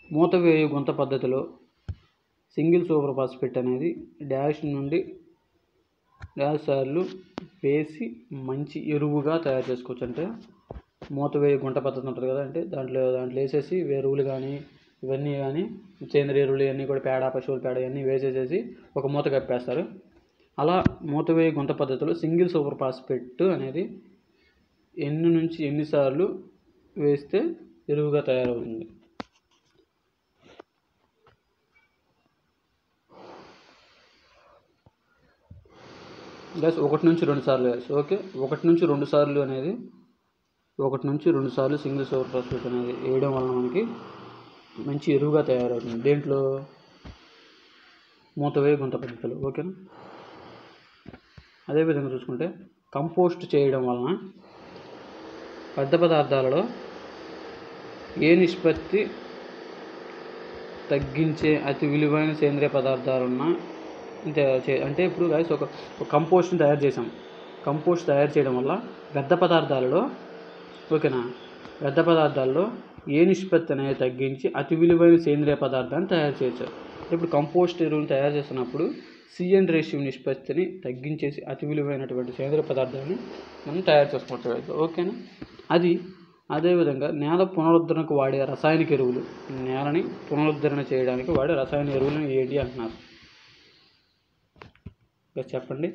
మూతవేయు గుంత పద్ధతిలో సింగిల్ సూపర్ ఫాస్ఫేట్ అనేది డాష్ నుండి డాష్ సార్లు వేసి మంచి ఎరువుగా తయారు చేసుకోవచ్చు. అంటే మూతవేయు గుంట పద్ధతి ఉంటుంది కదా, అంటే దాంట్లో వేసేసి ఎరువులు కానీ ఇవన్నీ కానీ సేంద్రియ ఎరువులు ఇవన్నీ కూడా పశువుల పేడ ఇవన్నీ వేసేసేసి ఒక మూత కప్పేస్తారు. అలా మూతవేయు గుంత పద్ధతిలో సింగిల్ సూపర్ ఫాస్ఫేట్ అనేది ఎన్నిసార్లు వేస్తే ఎరువుగా తయారవుతుంది? గ్యాస్ 1 నుంచి 2 సార్లు గ్యాస్. ఓకే, 1 నుంచి 2 సార్లు అనేది 1 నుంచి 2 సార్లు సింగిల్ సూపర్ ఫాస్ఫేట్ అనేది వేయడం వలన మనకి మంచి ఎరువుగా తయారవుతుంది. దేంట్లో? మూతవేయు గుంత పద్ధతిలో. ఓకేనా? అదేవిధంగా చూసుకుంటే కంపోస్ట్ చేయడం వలన వ్యర్థ పదార్థాలలో ఏ నిష్పత్తి తగ్గించే అతి విలువైన సేంద్రియ పదార్థాలున్నా అంటే ఇప్పుడు గాయస్ ఒక కంపోస్ట్ని తయారు చేసాం. కంపోస్ట్ తయారు చేయడం వల్ల వ్యర్థ పదార్థాలలో, ఓకేనా, వ్యర్థ పదార్థాల్లో ఏ నిష్పత్తి అనేది తగ్గించి అతి విలువైన సేంద్రియ పదార్థాన్ని తయారు చేయొచ్చు. ఇప్పుడు కంపోస్ట్ ఎరువుని తయారు చేస్తున్నప్పుడు CN రేషియో నిష్పత్తిని తగ్గించేసి అతి విలువైనటువంటి సేంద్రియ పదార్థాన్ని మనం తయారు చేసుకోవచ్చు. ఓకేనా? అది అదేవిధంగా నేల పునరుద్ధరణకు వాడే రసాయనిక ఎరువులు, నేలని పునరుద్ధరణ చేయడానికి వాడే రసాయన ఎరువులను ఏంటి అంటున్నారు? చెప్పండి.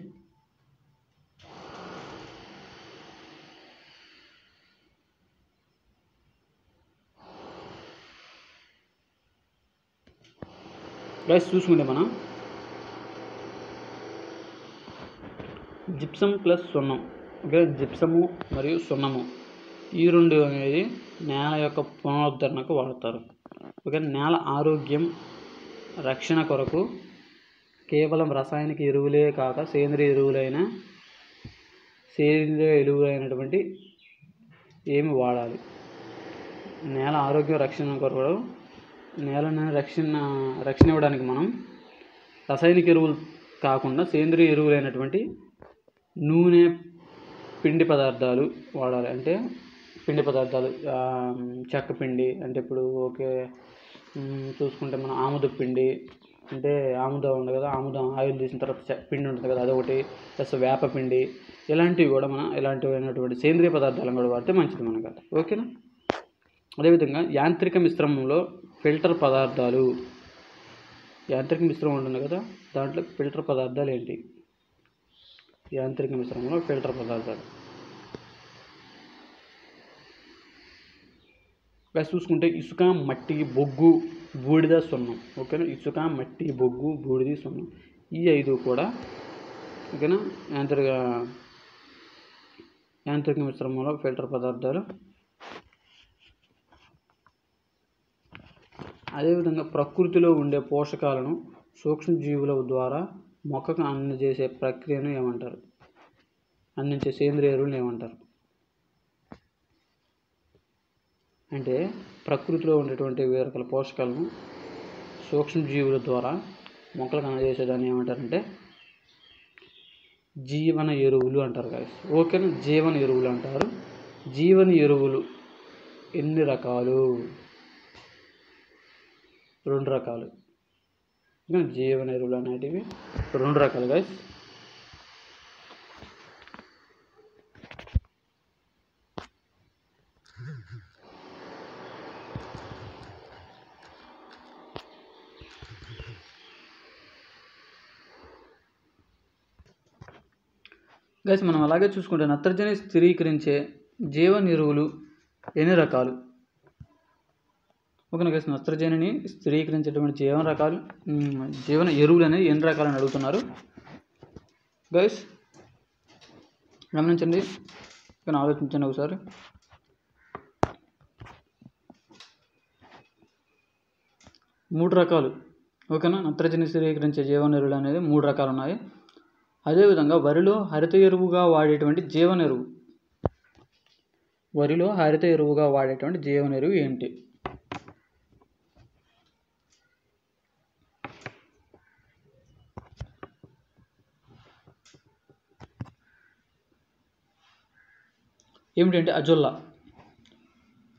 గైస్ చూసుకుంటే మనం జిప్సం ప్లస్ సున్నం, ఓకే, జిప్సము మరియు సున్నము ఈ రెండు అనేది నేల యొక్క పునరుద్ధరణకు వాడతారు. ఓకే, నేల ఆరోగ్యం రక్షణ కొరకు కేవలం రసాయనిక ఎరువులే కాక సేంద్రియ ఎరువులైనటువంటి ఏమి వాడాలి? నేల ఆరోగ్య రక్షణ కొరకు నేలను రక్షణ ఇవ్వడానికి మనం రసాయనిక ఎరువులు కాకుండా సేంద్రియ ఎరువులైనటువంటి నూనె, పిండి పదార్థాలు వాడాలి. అంటే పిండి పదార్థాలు చెక్క పిండి, అంటే ఇప్పుడు ఓకే చూసుకుంటే మనం ఆముద పిండి, అంటే ఆముదం ఉంది కదా, ఆముదం ఆయిల్ తీసిన తర్వాత పిండి ఉంటుంది కదా, అదొకటి, ప్లస్ వేప పిండి, ఇలాంటివి కూడా మనం ఇలాంటివైనటువంటి సేంద్రియ పదార్థాలను కూడా వాడితే మంచిది మనకు. ఓకేనా? అదేవిధంగా యాంత్రిక మిశ్రమంలో ఫిల్టర్ పదార్థాలు, యాంత్రిక మిశ్రమం ఉంటుంది కదా, దాంట్లో ఫిల్టర్ పదార్థాలు ఏంటి? యాంత్రిక మిశ్రమంలో ఫిల్టర్ పదార్థాలు చూసుకుంటే ఇసుక, మట్టి, బొగ్గు, బూడిద, సున్నం. ఓకేనా? ఇసుక, మట్టి, బొగ్గు, బూడిద, సున్నం ఈ 5 కూడా ఓకేనా యాంత్రిక మిశ్రమంలో ఫిల్టర్ పదార్థాలు. అదేవిధంగా ప్రకృతిలో ఉండే పోషకాలను సూక్ష్మజీవుల ద్వారా మొక్కకు అందజేసే ప్రక్రియను ఏమంటారు? అందించే సేంద్రియ ఎరువులను ఏమంటారు? అంటే ప్రకృతిలో ఉండేటువంటి వివిధ రకాల పోషకాలను సూక్ష్మజీవుల ద్వారా మొక్కలకు అందజేసేదాన్ని ఏమంటారంటే జీవన ఎరువులు అంటారు గాయస్. ఓకేనా? జీవన ఎరువులు అంటారు. జీవన ఎరువులు ఎన్ని రకాలు? 2 రకాలు. జీవన ఎరువులు అనేటివి 2 రకాలు గాయస్. గైస్ మనం అలాగే చూసుకుంటే నత్రజని స్థిరీకరించే జీవన ఎరువులు ఎన్ని రకాలు? ఓకేనా గైస్, నత్రజనిని స్థిరీకరించేటువంటి జీవన ఎరువులు అనేవి ఎన్ని రకాలని అడుగుతున్నారు గైస్. గమనించండి, కానీ ఆలోచించండి ఒకసారి. మూడు రకాలు. ఓకేనా? నత్రజని స్థిరీకరించే జీవన ఎరువులు అనేది 3 రకాలు ఉన్నాయి. అదేవిధంగా వరిలో హరిత ఎరువుగా వాడేటువంటి జీవన ఎరువు, ఏంటి? ఏమిటంటే అజొల్లా.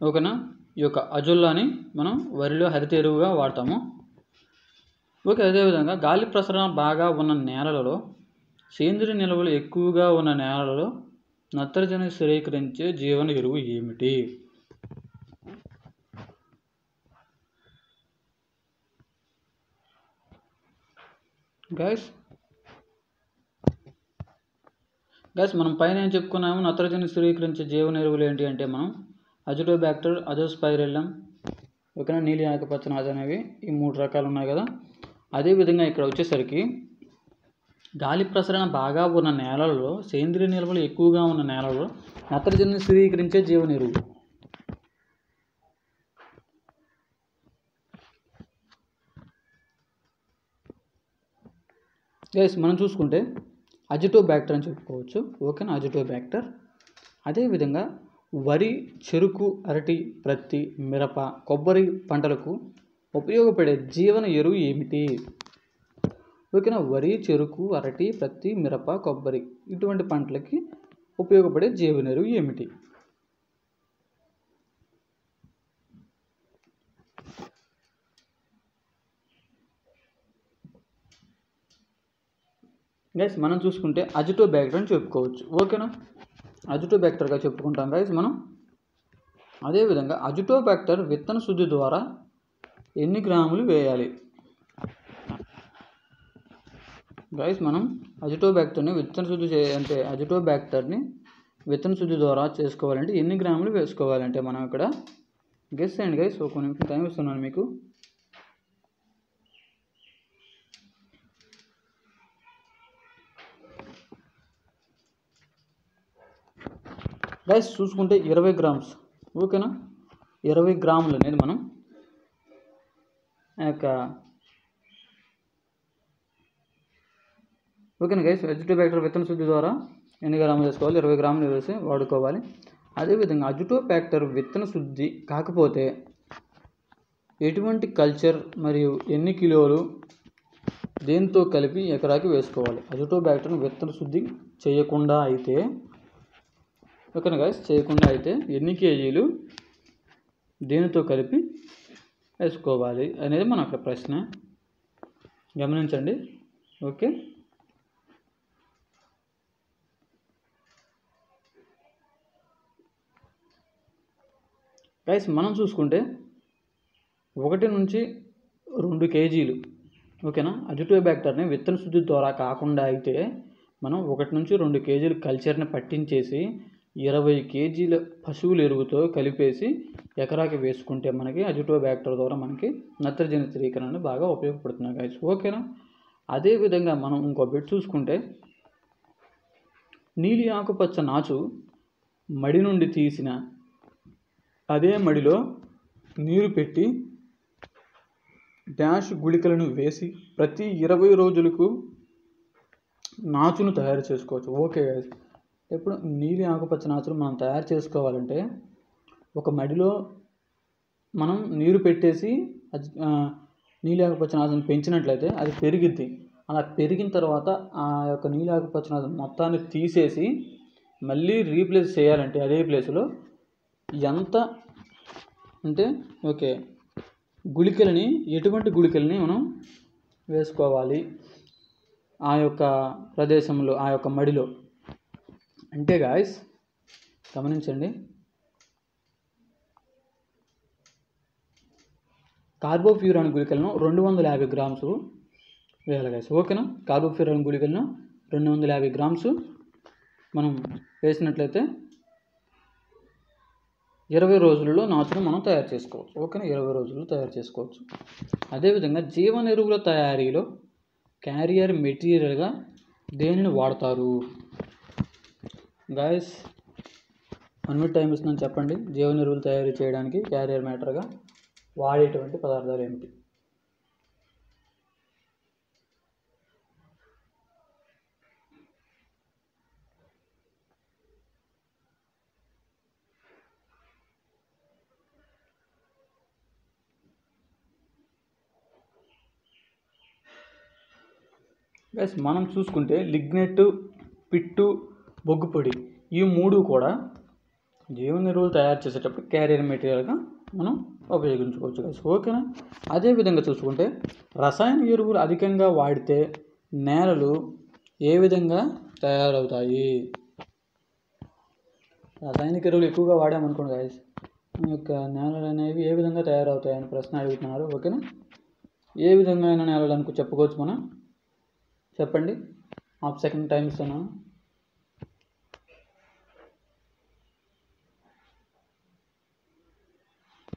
ఓకేనా? ఈ యొక్క అజొల్లాని మనం వరిలో హరిత ఎరువుగా వాడతాము. ఓకే, అదేవిధంగా గాలి ప్రసరణ బాగా ఉన్న నేలలలో, సేంద్రియ నిల్వలు ఎక్కువగా ఉన్న నేలలలో నత్రజని స్థిరీకరించే జీవన ఎరువు ఏమిటి? గైస్ మనం పైన ఏం చెప్పుకున్నాము? నత్రజని స్థిరీకరించే జీవన ఎరువులు ఏంటి అంటే మనం అజిటోబ్యాక్టర్, అజోస్పైరిల్లం, ఓకేనా, నీలి ఆకుపచ్చనాజ అనేవి ఈ 3 రకాలు ఉన్నాయి కదా. అదేవిధంగా ఇక్కడ వచ్చేసరికి గాలి ప్రసరణ బాగా ఉన్న నేలలలో, సేంద్రియ నిల్వలు ఎక్కువగా ఉన్న నేలలో నత్రజని స్థిరీకరించే జీవన ఎరువు. గైస్ మనం చూసుకుంటే అజిటోబ్యాక్టర్ అని చెప్పుకోవచ్చు. ఓకేనా? అజిటోబ్యాక్టర్. అదేవిధంగా వరి, చెరుకు, అరటి, ప్రత్తి, మిరప, కొబ్బరి పంటలకు ఉపయోగపడే జీవన ఎరువు ఏమిటి? ఓకేనా? వరి, చెరుకు, అరటి, ప్రత్తి, మిరప, కొబ్బరి ఇటువంటి పంటలకి ఉపయోగపడే జీవన ఎరువు ఏమిటి? గైస్ మనం చూసుకుంటే అజిటోబ్యాక్టర్ అని చెప్పుకోవచ్చు. ఓకేనా? అజిటోబ్యాక్టర్గా చెప్పుకుంటాం గైస్ మనం. అదేవిధంగా అజిటోబ్యాక్టర్ విత్తన శుద్ధి ద్వారా ఎన్ని గ్రాములు వేయాలి? గైస్ మనం అజిటోబ్యాక్టర్ని విత్తన శుద్ధి ద్వారా చేసుకోవాలంటే ఎన్ని గ్రాములు వేసుకోవాలంటే మనం ఇక్కడ గెస్ చేయండి గైస్. ఒక నిమిషం టైం ఇస్తున్నాను మీకు. గైస్ చూసుకుంటే 20 గ్రామ్స్, ఓకేనా? 20 గ్రాములు అనేది మనం ఓకేనా గైస్. అజిటోబ్యాక్టర్ విత్తన శుద్ధి ద్వారా ఎన్ని గ్రాములు వేసుకోవాలి? 20 గ్రాములు వేసి వాడుకోవాలి. అదేవిధంగా అజిటోబ్యాక్టర్ విత్తన శుద్ధి కాకపోతే ఎటువంటి కల్చర్ మరియు ఎన్ని కిలోలు దేంతో కలిపి ఎకరాకి వేసుకోవాలి? అజిటోబ్యాక్టర్ని విత్తన శుద్ధి చేయకుండా అయితే, ఓకేనా గైస్, చేయకుండా అయితే ఎన్ని కేజీలు దేనితో కలిపి వేసుకోవాలి అనేది మన అక్కడ ప్రశ్న. గమనించండి. ఓకే, గైస్ మనం చూసుకుంటే 1 నుంచి 2 కేజీలు, ఓకేనా, అజిటోబ్యాక్టర్ని విత్తన శుద్ధి ద్వారా కాకుండా అయితే మనం 1 నుంచి 2 కేజీలు కల్చర్ని పట్టించేసి 20 కేజీల పశువుల ఎరువుతో కలిపేసి ఎకరాకి వేసుకుంటే మనకి అజిటోబ్యాక్టర్ ద్వారా మనకి నత్రజని స్థిరీకరణ బాగా ఉపయోగపడుతుంది గైస్, ఓకేనా. అదేవిధంగా మనం ఇంకో బిట్ చూసుకుంటే నీలి ఆకుపచ్చ నాచు మడి నుండి తీసిన అదే మడిలో నీరు పెట్టి డాష్ గుళికలను వేసి ప్రతి 20 రోజులకు నాచును తయారు చేసుకోవచ్చు. ఓకే గైస్, ఇప్పుడు నీలి ఆకుపచ్చ నాచును మనం తయారు చేసుకోవాలంటే ఒక మడిలో మనం నీరు పెట్టేసి నీలి ఆకుపచ్చ నాచును పెంచినట్లయితే అది పెరిగిద్ది. అలా పెరిగిన తర్వాత ఆ యొక్క నీలి ఆకుపచ్చ నాచును మొత్తాన్ని తీసేసి మళ్ళీ రీప్లేస్ చేయాలంటే అదే ప్లేస్లో ఎంత అంటే ఓకే గుళికలని, ఎటువంటి గుళికలని మనం వేసుకోవాలి ఆ యొక్క ప్రదేశంలో, ఆ యొక్క మడిలో అంటే గాయస్ గమనించండి. కార్బోఫ్యూరాన్ గుళికలను 250 గ్రామ్స్ వేయాలి గాయస్, ఓకేనా. కార్బోఫ్యూరాన్ గుళికలను 250 గ్రామ్స్ మనం వేసినట్లయితే 20 రోజులలో నాచును మనం తయారు చేసుకోవచ్చు, ఓకేనా. 20 రోజుల్లో తయారు చేసుకోవచ్చు. అదేవిధంగా జీవన ఎరువుల తయారీలో క్యారియర్ మెటీరియల్గా దేనిని వాడతారు? గాయస్ 1 మినిట్ టైం ఇస్తుందని చెప్పండి. జీవన ఎరువులు తయారు చేయడానికి క్యారియర్ మ్యాటర్గా వాడేటువంటి పదార్థాలు ఏమిటి? గైస్ మనం చూసుకుంటే లిగ్నెట్, పిట్టు, బొగ్గు పొడి ఈ 3 కూడా జీవన ఎరువులు తయారు చేసేటప్పుడు క్యారియర్ మెటీరియల్గా మనం ఉపయోగించుకోవచ్చు గైస్, ఓకేనా. అదేవిధంగా చూసుకుంటే రసాయన ఎరువులు అధికంగా వాడితే నేలలు ఏ విధంగా తయారవుతాయి? రాసాయనిక ఎరువులు ఎక్కువగా వాడామనుకోండి గైస్, ఈ యొక్క నేలలు అనేవి ఏ విధంగా తయారవుతాయని ప్రశ్న అడుగుతున్నారు, ఓకేనా. ఏ విధంగా అయినా నేలలు అనుకో చెప్పుకోవచ్చు మనం. చెప్పండి, హాఫ్ సెకండ్ టైం ఇస్తున్నాను.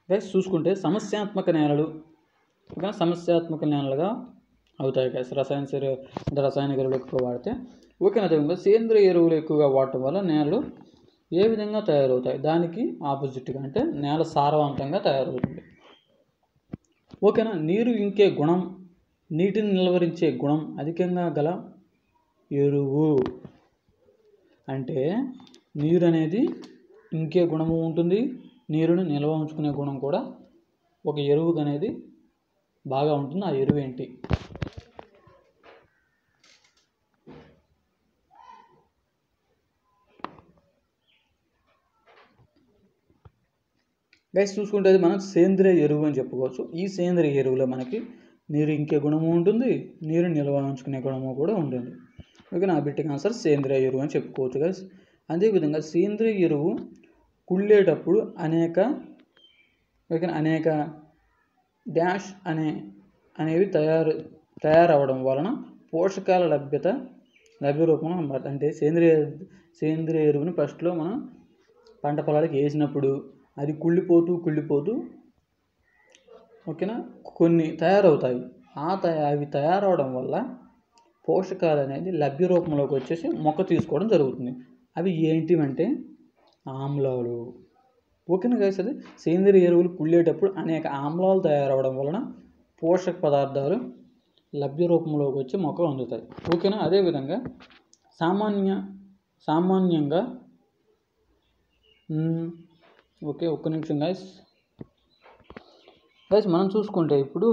గైస్ చూసుకుంటే సమస్యాత్మక నేలలు సమస్యాత్మక నేలలుగా అవుతాయి గైస్ రసాయనిక ఎరువులు ఎక్కువ వాడితే, ఓకేనా. అదేవిధంగా సేంద్రియ ఎరువులు ఎక్కువగా వాడటం వల్ల నేలలు ఏ విధంగా తయారవుతాయి? దానికి ఆపోజిట్గా అంటే నేల సారవంతంగా తయారవుతుంది, ఓకేనా. నీరు ఇంకే గుణం, నీటిని నిల్వరించే గుణం అధికంగా గల ఎరువు అంటే నీరు అనేది ఇంకే గుణము ఉంటుంది, నీరుని నిల్వ ఉంచుకునే గుణం కూడా ఒక ఎరువుకు అనేది బాగా ఉంటుంది. ఆ ఎరువు ఏంటి? గైస్ చూసుకుంటే అది మనం సేంద్రియ ఎరువు అని చెప్పుకోవచ్చు. ఈ సేంద్రియ ఎరువులో మనకి నీరు ఇంకే గుణము ఉంటుంది, నీరు నిల్వ ఉంచుకునే గుణము కూడా ఉంటుంది, ఓకే. నా బిట్టికి ఆన్సర్ సేంద్రియ ఎరువు అని చెప్పుకోవచ్చు గైస్. అదేవిధంగా సేంద్రియ ఎరువు కుళ్ళేటప్పుడు అనేక డాష్ అనేవి తయారవడం వలన పోషకాల లభ్య రూపంలో మారుతుంది. అంటే సేంద్రియ ఎరువుని ఫస్ట్లో మనం పంట పొలాలకు వేసినప్పుడు అది కుళ్ళిపోతూ ఓకేనా కొన్ని తయారవుతాయి. అవి తయారవడం వల్ల పోషకాలు అనేది లభ్య రూపంలోకి వచ్చేసి మొక్క తీసుకోవడం జరుగుతుంది. అవి ఏంటివంటే ఆమ్లాలు. ఓకేనా గైస్, అది సేంద్రియ ఎరువులు కుళ్ళేటప్పుడు అనేక ఆమ్లాలు తయారవడం వలన పోషక పదార్థాలు లభ్య రూపంలోకి వచ్చి మొక్కలు అందుతాయి. ఓకేనా, అదేవిధంగా సామాన్యంగా ఒక్క నిమిషం గైస్ మనం చూసుకుంటే ఇప్పుడు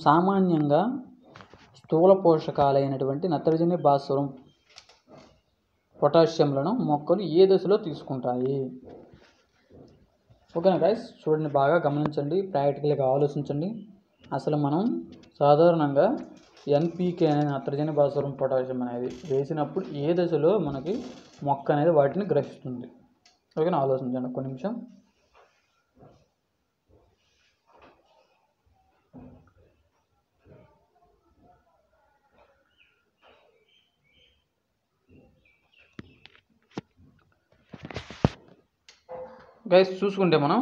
సామాన్యంగా స్థూల పోషకాలైనటువంటి నత్రజని, భాస్వరం, పొటాషియంలను మొక్కలు ఏ దశలో తీసుకుంటాయి? ఓకేనా గైస్, చూడండి, బాగా గమనించండి, ప్రాక్టికల్గా ఆలోచించండి. అసలు మనం సాధారణంగా ఎన్పికే అనేది నత్రజని, భాస్వరం, పొటాషియం అనేది వేసినప్పుడు ఏ దశలో మనకి మొక్క అనేది వాటిని గ్రహిస్తుంది? ఓకేనా, ఆలోచించండి ఒక్క నిమిషం. గైస్ చూసుకుంటే మనం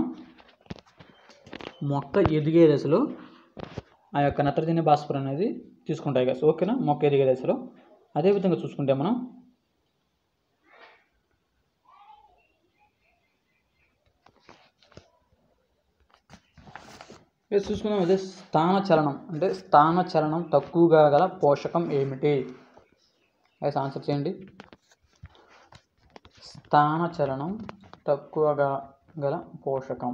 మొక్క ఎదిగే దశలో ఆ యొక్క నత్రజని, భాస్వరం అనేది తీసుకుంటాయి గైస్. ఓకేనా, మొక్క ఎదిగే దశలో. అదేవిధంగా చూసుకుంటే మనం చూసుకుందాం. అదే స్థాన చలనం తక్కువగా గల పోషకం ఏమిటి? గైస్ ఆన్సర్ చేయండి. స్థాన చలనం తక్కువగా గల పోషకం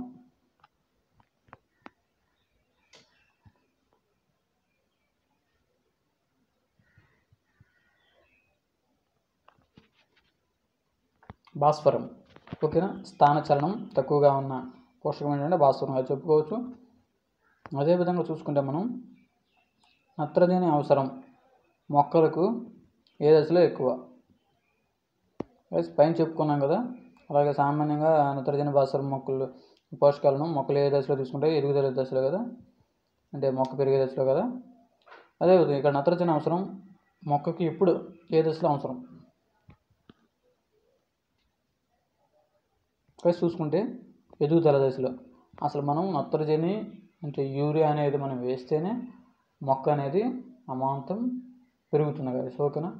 భాస్వరం. ఓకేనా, స్థాన చలనం తక్కువగా ఉన్న పోషకం ఏంటంటే భాస్వరం, అది చెప్పుకోవచ్చు. అదేవిధంగా చూసుకుంటే మనం నత్రజని అవసరం మొక్కలకు ఏ దశలో ఎక్కువ? పైన చెప్పుకున్నాం కదా. అలాగే సామాన్యంగా నత్రజని, భాస్వరం పోషకాలను మొక్కలు ఏ దశలో తీసుకుంటాయి? ఎదుగుదల దశలో కదా, అంటే మొక్క పెరిగే దశలో కదా. అదేవిధంగా ఇక్కడ నత్రజని అవసరం మొక్కకి ఎప్పుడు ఏ దశలో అవసరం? చూసుకుంటే ఎదుగుదల దశలో. అసలు మనం నత్రజని అంటే యూరియా అనేది మనం వేస్తేనే మొక్క అనేది అమాంతం పెరుగుతుంది కదా. ఓకేనా,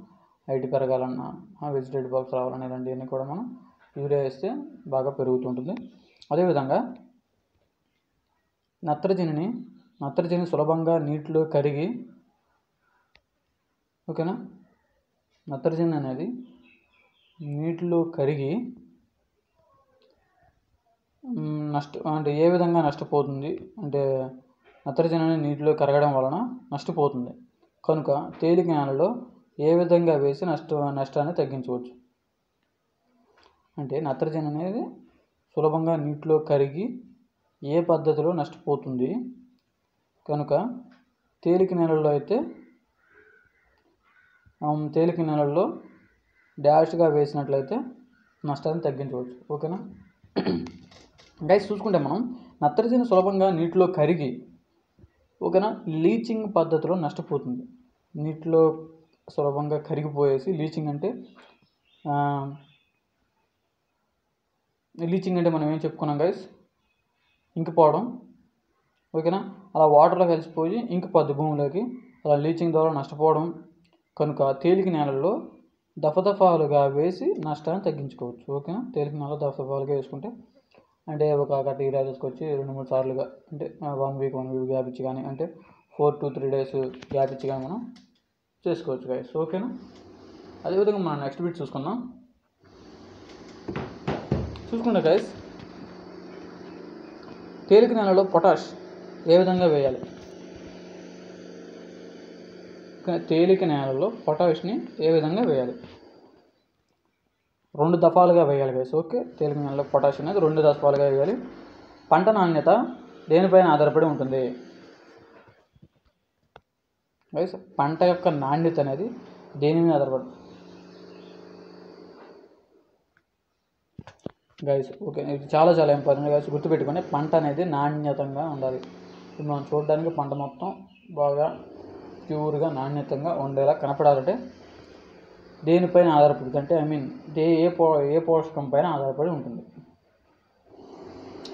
హైట్ పెరగాలన్నా, వెజిటేటివ్ బాక్స్ రావాలన్నా ఇలాంటివన్నీ కూడా మనం యూరియా వేస్తే బాగా పెరుగుతుంటుంది. అదేవిధంగా నత్రజని సులభంగా నీటిలో కరిగి, ఓకేనా, నత్రజని అనేది నీటిలో కరిగి అంటే ఏ విధంగా నష్టపోతుంది అంటే నత్రజని అనేది నీటిలో కరగడం వలన నష్టపోతుంది. కనుక తేలిక నేలలో ఏ విధంగా వేసి నష్టాన్ని తగ్గించవచ్చు? అంటే నత్రజని అనేది సులభంగా నీటిలో కరిగి ఏ పద్ధతిలో నష్టపోతుంది? కనుక తేలిక నేలల్లో డాష్గా వేసినట్లయితే నష్టాన్ని తగ్గించవచ్చు. ఓకేనా గైస్, చూసుకుంటే మనం నత్రజని సులభంగా నీటిలో కరిగి, ఓకేనా, లీచింగ్ పద్ధతిలో నష్టపోతుంది. నీటిలో సులభంగా కరిగిపోయేసి లీచింగ్ అంటే మనం ఏం చెప్పుకున్నాం గైస్? ఇంకిపోవడం. ఓకేనా, అలా వాటర్లో కలిసిపోయి ఇంకిపోద్ది భూమిలోకి. అలా లీచింగ్ ద్వారా నష్టపోవడం. కనుక తేలిక నేలల్లో దఫదఫాలుగా వేసి నష్టాన్ని తగ్గించుకోవచ్చు. ఓకేనా, తేలిక నేలలో దఫదఫాలుగా వేసుకుంటే అంటే ఒక కట్ట యూరియా తీసుకొచ్చి 2-3 సార్లుగా, అంటే 1 వీక్ గ్యాప్ ఇచ్చి కానీ, అంటే 4 to 3 days గ్యాప్ ఇచ్చి కానీ మనం చేసుకోవచ్చు గైస్. ఓకేనా, అదేవిధంగా మనం నెక్స్ట్ బిట్ చూసుకుంటే గైస్, తేలిక నేలలో పొటాష్ ఏ విధంగా వేయాలి? తేలిక నేలలో పొటాష్ని ఏ విధంగా వేయాలి? 2 దఫాలుగా వేయాలి గైస్. ఓకే, తేలిక నేలలో పొటాష్ అనేది 2 దఫాలుగా వేయాలి. పంట నాణ్యత దేనిపైన ఆధారపడి ఉంటుంది గైస్? పంట యొక్క నాణ్యత అనేది దేని మీద ఆధారపడి? గైస్. ఓకే, ఇది చాలా చాలా ఇంపార్టెంట్ గైస్, గుర్తుపెట్టుకొని పంట అనేది నాణ్యతంగా ఉండాలి. ఇప్పుడు మనం చూడడానికి పంట మొత్తం బాగా ప్యూర్గా నాణ్యతంగా ఉండేలా కనపడాలంటే దేనిపైన ఆధారపడుతుంది అంటే ఏ పోషకం పైన ఆధారపడి ఉంటుంది,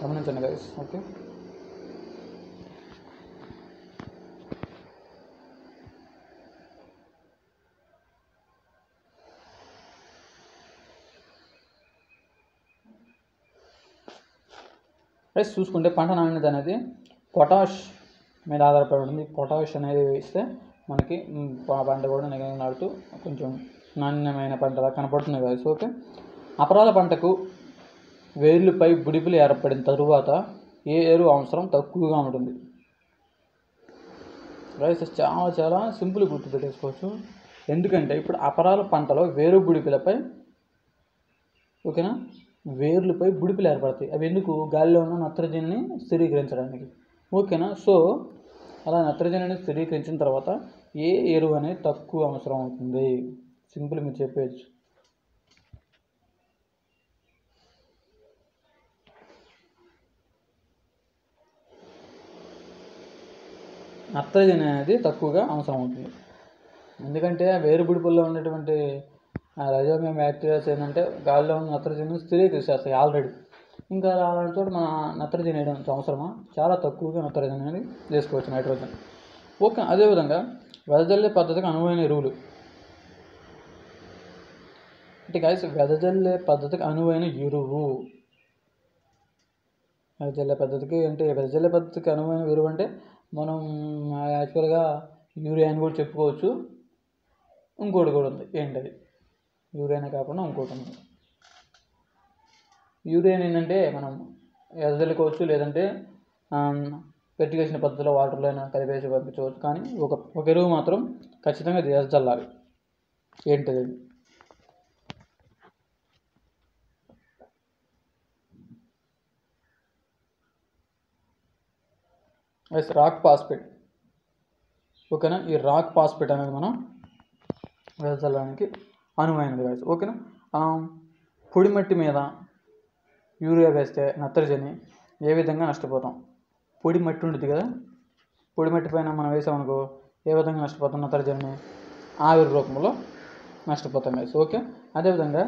గమనించండి గైస్. ఓకే, రైస్ చూసుకుంటే పంట నాణ్యత అనేది పొటాష్ మీద ఆధారపడి ఉంటుంది. పొటాష్ అనేది వేస్తే మనకి పంట కూడా నిగనిగలాడుతూ కొంచెం నాణ్యమైన పంటలా కనపడుతుంది కదా. ఓకే, అపరాల పంటకు వేర్లపై బుడిపులు ఏర్పడిన తరువాత ఏ ఎరువు అవసరం తక్కువగా ఉంటుంది? రైస్ చాలా చాలా సింపుల్ గుర్తుపెట్టేసుకోవచ్చు. ఎందుకంటే ఇప్పుడు అపరాల పంటలో వేరు బుడిపిలపై, ఓకేనా, వేర్లపై బుడిపిలు ఏర్పడతాయి. అవి ఎందుకు? గాలిలో ఉన్న నత్రజనిని స్థిరీకరించడానికి. ఓకేనా. సో అలా నత్రజనిని స్థిరీకరించిన తర్వాత ఏ ఎరువు అనేది తక్కువ అవసరం అవుతుంది? సింపుల్ మీరు చెప్పేయచ్చు. నత్రజని అనేది తక్కువగా అవసరం అవుతుంది. ఎందుకంటే వేరు బుడిపుల్లో ఉన్నటువంటి రైజోబియం బ్యాక్టీరియాస్ ఏంటంటే గాలిలో ఉన్న నత్రజనిని స్థిరీకరిస్తాయి ఆల్రెడీ. ఇంకా అలాంటి చోట మన నత్రజని వేయడం అవసరమా? చాలా తక్కువగా నత్రజని అనేది వేసుకోవచ్చు, నైట్రోజన్. ఓకే, అదేవిధంగా వెదజల్లే పద్ధతికి అనువైన ఎరువులు అంటే గైస్, వెదజల్లే పద్ధతికి అనువైన ఎరువు, వెదజల్లే పద్ధతికి అనువైన ఎరువు అంటే మనం యాక్చువల్గా యూరియా అని కూడా చెప్పుకోవచ్చు. ఇంకోటి కూడా ఉంది, ఏంటది? యూరియానే కాకుండా ఇంకోటి ఉంది. యూరియా ఏంటంటే మనం వెదజల్లుకోవచ్చు, లేదంటే ఫెర్టిగేషన్ పద్ధతిలో వాటర్లో అయినా కలిపేసి పంపించవచ్చు. కానీ ఒక ఎరువు మాత్రం ఖచ్చితంగా వెదజల్లాలి. ఏంటది? Rock phosphate. ఓకేనా, ఈ రాక్ ఫాస్ఫేట్ అనేది మనం వెదజల్లడానికి అనువైనది కాదు. ఓకేనా. పొడి మట్టి మీద యూరియా వేస్తే నత్రజని ఏ విధంగా నష్టపోతాం? పొడి మట్టి ఉంటుంది కదా, పొడి మట్టి పైన మనం వేసామనుకో ఏ విధంగా నష్టపోతాం? నత్రజని ఆవిరి రూపంలో నష్టపోతాం గైస్. ఓకే, అదేవిధంగా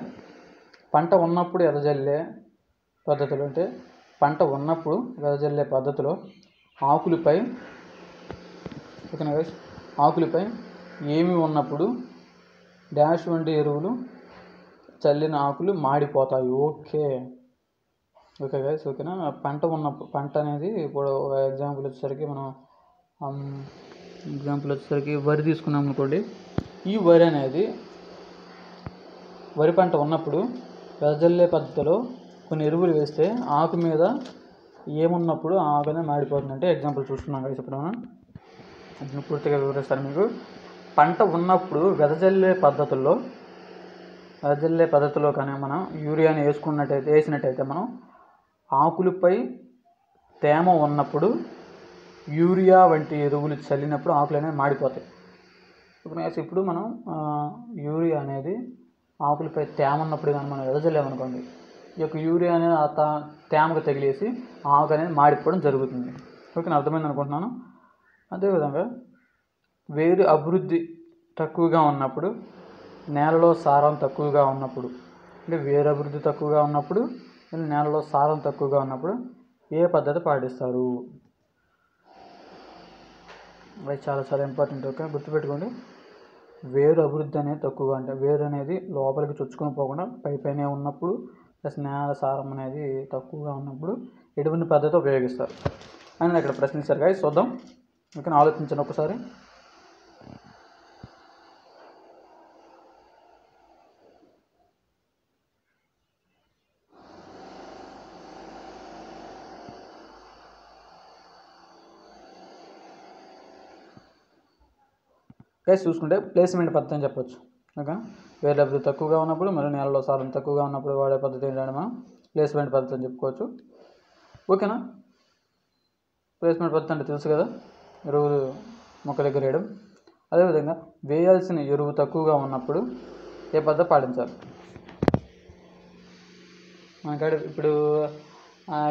పంట ఉన్నప్పుడు వెదజల్లే పద్ధతులు అంటే పంట ఉన్నప్పుడు వెదజల్లే పద్ధతిలో ఆకులపై, ఓకేనా గైస్, ఆకులపై ఏమి ఉన్నప్పుడు డాష్ వంటి ఎరువులు చల్లిన ఆకులు మాడిపోతాయి. Okay guys. ఓకేనా. పంట అనేది ఇప్పుడు ఎగ్జాంపుల్ వచ్చేసరికి వరి తీసుకున్నాం అనుకోండి. ఈ వరి అనేది వరి పంట ఉన్నప్పుడు వెదజల్లే పద్ధతిలో కొన్ని ఎరువులు వేస్తే ఆకు మీద ఏమున్నప్పుడు ఆకు అనేది మాడిపోతుందంటే ఎగ్జాంపుల్ చూస్తున్నాం కదా. ఇప్పుడు మనం అది పూర్తిగా వివరిస్తాను మీకు. పంట ఉన్నప్పుడు వెదజల్లే పద్ధతిలో కానీ మనం యూరియాని వేసినట్టయితే మనం ఆకులపై తేమ ఉన్నప్పుడు యూరియా వంటి ఎరువులు చల్లినప్పుడు ఆకులు అనేవి మాడిపోతాయి. ఇప్పుడు మనం యూరియా అనేది ఆకులపై తేమ ఉన్నప్పుడు కానీ మనం వెదజల్లేమనుకోండి, ఈ యొక్క యూరియా అనేది తేమకు తగిలేసి ఆకు అనేది మాడిపోవడం జరుగుతుంది. ఓకే, అర్థమైంది అనుకుంటున్నాను. అదేవిధంగా వేరు అభివృద్ధి తక్కువగా ఉన్నప్పుడు, నేలలో సారం తక్కువగా ఉన్నప్పుడు, అంటే వేరు అభివృద్ధి తక్కువగా ఉన్నప్పుడు, నేలలో సారం తక్కువగా ఉన్నప్పుడు ఏ పద్ధతి పాటిస్తారు? అది చాలా చాలా ఇంపార్టెంట్. ఓకే, గుర్తుపెట్టుకోండి. వేరు అభివృద్ధి అనేది తక్కువగా అంటే వేరు అనేది లోపలికి చొచ్చుకొని పోకుండా పైపైనే ఉన్నప్పుడు, ప్లస్ నేల సారం అనేది తక్కువగా ఉన్నప్పుడు ఎటువంటి పద్ధతి ఉపయోగిస్తారు అని ఇక్కడ ప్రశ్నించారు గాయస్. చూద్దాం, ఓకే, ఆలోచించండి ఒకసారి. గైస్ చూసుకుంటే ప్లేస్మెంట్ పద్ధతి అని చెప్పొచ్చు. ఓకే, వేరు అభివృద్ధి తక్కువగా ఉన్నప్పుడు మరియు నేలలో సారం తక్కువగా ఉన్నప్పుడు వాడే పద్ధతి ఏంటంటే మనం ప్లేస్మెంట్ పద్ధతి అని చెప్పుకోవచ్చు. ఓకేనా. ప్లేస్మెంట్ పద్ధతి అంటే తెలుసు కదా, ఎరువులు మొక్క దగ్గర వేయడం. అదేవిధంగా వేయాల్సిన ఎరువు తక్కువగా ఉన్నప్పుడు ఏ పద్ధతి పాటించాలి? మనకాడ ఇప్పుడు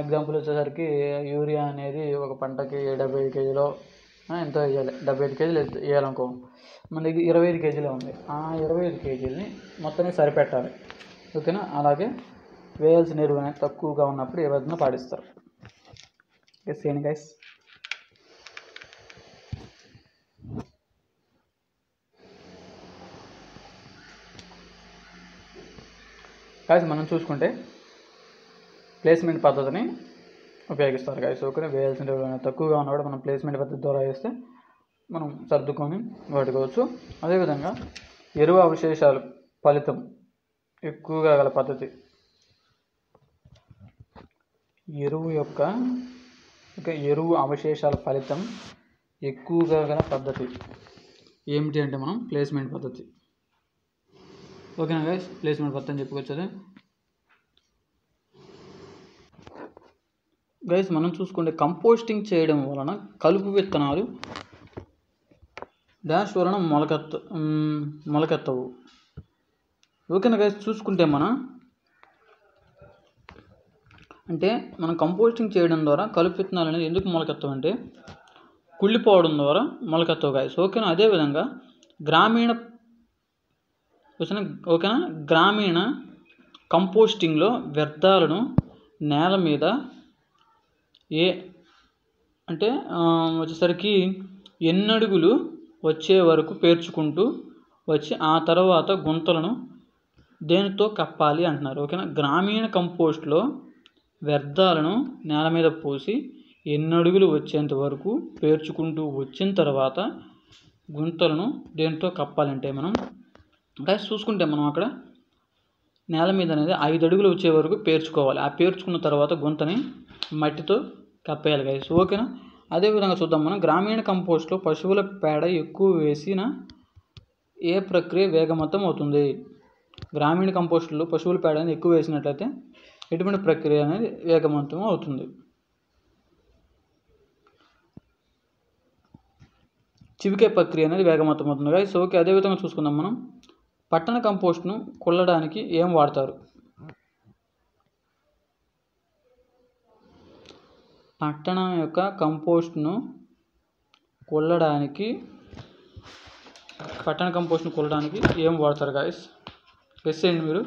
ఎగ్జాంపుల్ వచ్చేసరికి యూరియా అనేది ఒక పంటకి 75 కేజీలో ఎంతో వేయాలి, 75 కేజీలు వేయాలనుకో, మన దగ్గర 25 కేజీలే ఉంది. ఆ 25 కేజీలని మొత్తానికి సరిపెట్టాలి. ఓకేనా? అలాగే వేయాల్సిన ఎరువు అనేది తక్కువగా ఉన్నప్పుడు ఏ విధంగా పాటిస్తారు. ఎస్ ఏంటి గైస్? గాయస్ మనం చూసుకుంటే ప్లేస్మెంట్ పద్ధతిని ఉపయోగిస్తారు గాయస్. ఓకే, వేయాల్సిన తక్కువగా ఉన్నప్పుడు మనం ప్లేస్మెంట్ పద్ధతి ద్వారా వేస్తే మనం సర్దుకొని వాడుకోవచ్చు. అదేవిధంగా ఎరువు అవశేషాలు ఫలితం ఎక్కువగా గల పద్ధతి, ఎరువు అవశేషాల ఫలితం ఎక్కువగా గల పద్ధతి ఏమిటి అంటే మనం ప్లేస్మెంట్ పద్ధతి. ఓకేనా గైస్? ప్లేస్మెంట్ పద్ధతి అని చెప్పుకోవచ్చు. గైస్ మనం చూసుకుంటే కంపోస్టింగ్ చేయడం వలన కలుపు విత్తనాలు డాష్ వలన మొలకెత్తవు. ఓకేనా గైస్? చూసుకుంటే మనం కంపోస్టింగ్ చేయడం ద్వారా కలుపు విత్తనాలు అనేది ఎందుకు మొలకెత్తవు అంటే కుళ్ళిపోవడం ద్వారా మొలకెత్తవు గైస్. ఓకేనా? అదేవిధంగా గ్రామీణ కంపోస్టింగ్లో వ్యర్థాలను నేల మీద వచ్చేసరికి ఎన్నడుగులు వచ్చే వరకు పేర్చుకుంటూ వచ్చి ఆ తర్వాత గుంతలను దేనితో కప్పాలి అంటున్నారు. ఓకేనా? గ్రామీణ కంపోస్ట్లో వ్యర్థాలను నేల మీద పోసి ఎన్నడుగులు వచ్చేంత వరకు పేర్చుకుంటూ వచ్చిన తర్వాత గుంతలను దేనితో కప్పాలంటే మనం చూసుకుంటే మనం అక్కడ నేల మీద అనేది 5 అడుగులు వచ్చే వరకు పేర్చుకోవాలి. ఆ పేర్చుకున్న తర్వాత గుంతని మట్టితో కప్పేయాలి గైస్. ఓకేనా? అదేవిధంగా చూద్దాం మనం గ్రామీణ కంపోస్ట్లో పశువుల పేడ ఎక్కువ వేసిన ఏ ప్రక్రియ వేగవంతం అవుతుంది. గ్రామీణ కంపోస్ట్లో పశువుల పేడ అనేది ఎక్కువ వేసినట్లయితే ఎటువంటి ప్రక్రియ అనేది వేగవంతం అవుతుంది. చివికే ప్రక్రియ అనేది వేగవంతం అవుతుంది గైస్. ఓకే, అదేవిధంగా చూసుకుందాం మనం పట్టణ కంపోస్ట్ను కొల్లడానికి ఏం వాడతారు. పట్టణం యొక్క కంపోస్ట్ను కొల్లడానికి ఏం వాడతారు గాయస్? గెస్ చేయండి మీరు.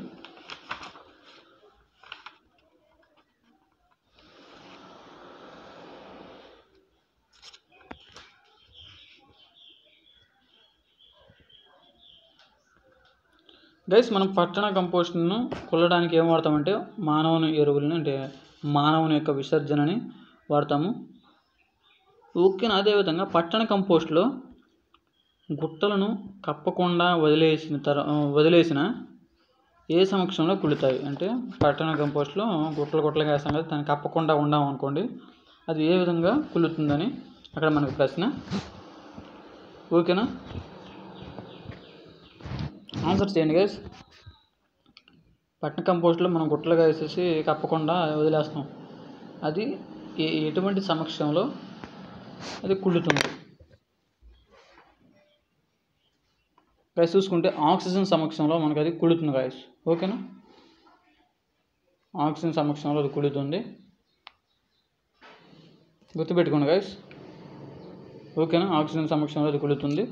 గైస్ మనం పట్టణ కంపోస్ట్ను కొల్లడానికి ఏం వాడతామంటే మానవుని ఎరువులని, అంటే మానవుని యొక్క విసర్జనని వాడతాము. ఓకేనా? అదేవిధంగా పట్టణ కంపోస్ట్లో గుట్టలను కప్పకుండా వదిలేసిన ఏ సమక్షంలో కుళ్ళుతాయి. అంటే పట్టణ కంపోస్ట్లో గుట్టలుగా వేస్తాం కదా, దాన్ని కప్పకుండా ఉండాము అనుకోండి, అది ఏ విధంగా కుళ్ళుతుందని అక్కడ మనకు ప్రశ్న. ఓకేనా? ఆన్సర్ చేయండి గైస్. పట్టణ కంపోస్ట్లో మనం గుట్టలుగా వేసేసి కప్పకుండా వదిలేస్తాం, అది ఎటువంటి సమక్షంలో అది కుళ్ళుతుంది. గైస్ చూసుకుంటే ఆక్సిజన్ సమక్షంలో మనకు అది కుళ్ళుతుంది గైస్. ఓకేనా? ఆక్సిజన్ సమక్షంలో అది కుళ్ళుతుంది, గుర్తుపెట్టుకోండి గైస్. ఓకేనా? ఆక్సిజన్ సమక్షంలో అది కుళ్ళుతుంది.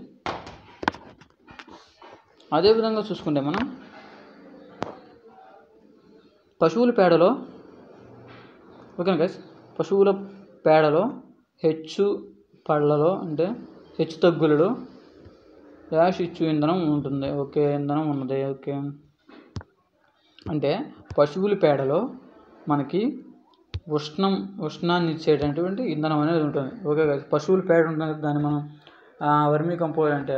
అదేవిధంగా చూసుకుంటే మనం పశువుల పేడలో, ఓకేనా గైస్, పశువుల పేడలో హెచ్చు తగ్గులలో ఇచ్చు ఇంధనం ఉంటుంది. ఓకే, ఇంధనం ఉన్నది. ఓకే, అంటే పశువుల పేడలో మనకి ఉష్ణాన్ని ఇచ్చేటటువంటి ఇంధనం అనేది ఉంటుంది. ఓకే గైస్, పశువుల పేడ ఉంటుంది, దాన్ని మనం వర్మీ కంపోస్ట్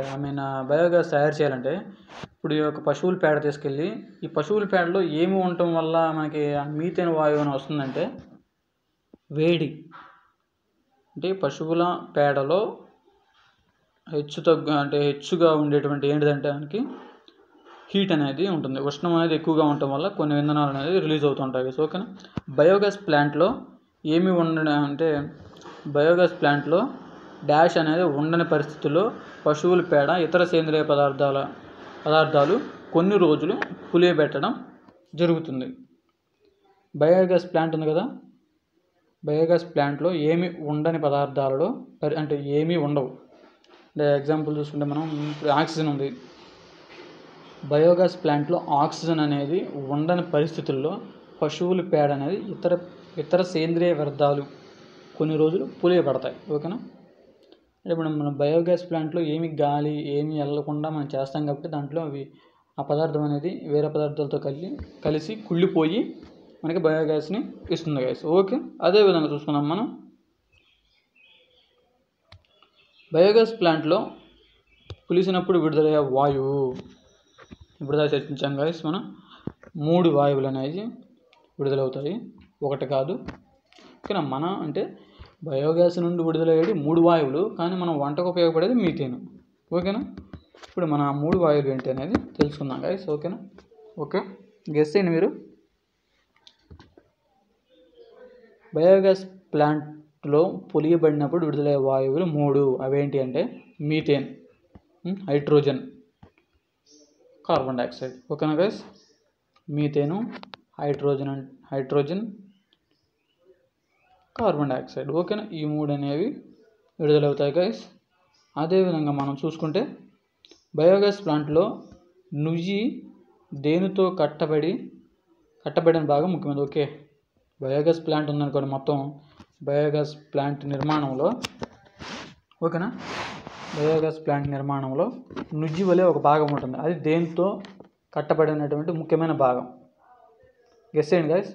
బయోగ్యాస్ తయారు చేయాలంటే ఇప్పుడు ఈ యొక్క పశువుల పేడ తీసుకెళ్ళి ఈ పశువుల పేడలో ఏమి ఉండటం వల్ల మనకి మీథేన్ వాయువు అని వస్తుందంటే వేడి. అంటే పశువుల పేడలో హెచ్చుగా ఉండేటువంటి ఏంటిదంటే దానికి హీట్ అనేది ఉంటుంది, ఉష్ణం అనేది ఎక్కువగా ఉండటం వల్ల కొన్ని ఇంధనాలు అనేది రిలీజ్ అవుతుంటాయి. ఓకేనా? బయోగ్యాస్ ప్లాంట్లో డాష్ అనేది ఉండని పరిస్థితుల్లో పశువుల పేడ ఇతర సేంద్రియ పదార్థాలు కొన్ని రోజులు పులియబెట్టడం జరుగుతుంది. బయోగ్యాస్ ప్లాంట్ ఉంది కదా, బయోగ్యాస్ ప్లాంట్లో ఏమి ఉండని పదార్థాలలో అంటే ఏమీ ఉండవు. అంటే ఎగ్జాంపుల్ చూసుకుంటే మనం ఇప్పుడు ఆక్సిజన్ ఉంది. బయోగ్యాస్ ప్లాంట్లో ఆక్సిజన్ అనేది ఉండని పరిస్థితుల్లో పశువుల పేడ అనేది ఇతర సేంద్రియ వ్యర్థాలు కొన్ని రోజులు పులియబడతాయి. ఓకేనా. అంటే ఇప్పుడు మన బయోగ్యాస్ ప్లాంట్లో గాలి ఏమీ వెళ్ళకుండా మనం చేస్తాం కాబట్టి దాంట్లో ఆ పదార్థం అనేది వేరే పదార్థాలతో కలిసి కుళ్ళిపోయి మనకి బయోగ్యాస్ని ఇస్తుంది గైస్. ఓకే. అదేవిధంగా చూసుకున్నాం మనం బయోగ్యాస్ ప్లాంట్లో పులిసినప్పుడు విడుదలయ్యే వాయువు ఇప్పుడు చర్చించాం గైస్. మనం 3 వాయువులు అనేవి విడుదలవుతాయి, ఒకటి కాదు. ఓకేనా. మనం అంటే బయోగ్యాస్ నుండి విడుదలయ్యేది 3 వాయువులు, కానీ మనం వంటకు ఉపయోగపడేది మీథేన్. ఓకేనా. ఇప్పుడు మన 3 వాయువులు ఏంటి అనేది తెలుసుకుందాం గైస్. ఓకేనా. ఓకే, గెస్ చేయండి మీరు. బయోగ్యాస్ ప్లాంట్లో పులియబడినప్పుడు విడుదలయ్యే వాయువులు 3. అవేంటి అంటే మీథేన్, హైడ్రోజన్, కార్బన్ డైఆక్సైడ్. ఓకేనా గైస్. మీథేను, hydrogen, carbon dioxide. ఓకేనా. ఈ 3 అనేవి విడుదలవుతాయి గైస్. అదేవిధంగా మనం చూసుకుంటే బయోగ్యాస్ ప్లాంట్లో నుయ్యి దేనితో కట్టబడిన భాగం ముఖ్యమైనది. ఓకే. బయోగ్యాస్ ప్లాంట్ ఉందనుకోండి, మొత్తం బయోగ్యాస్ ప్లాంట్ నిర్మాణంలో, ఓకేనా, బయోగ్యాస్ ప్లాంట్ నిర్మాణంలో నుయ్యి వలె ఒక భాగం ఉంటుంది. అది దేనితో కట్టబడినటువంటి ముఖ్యమైన భాగం. గెస్ చేయండి గైస్.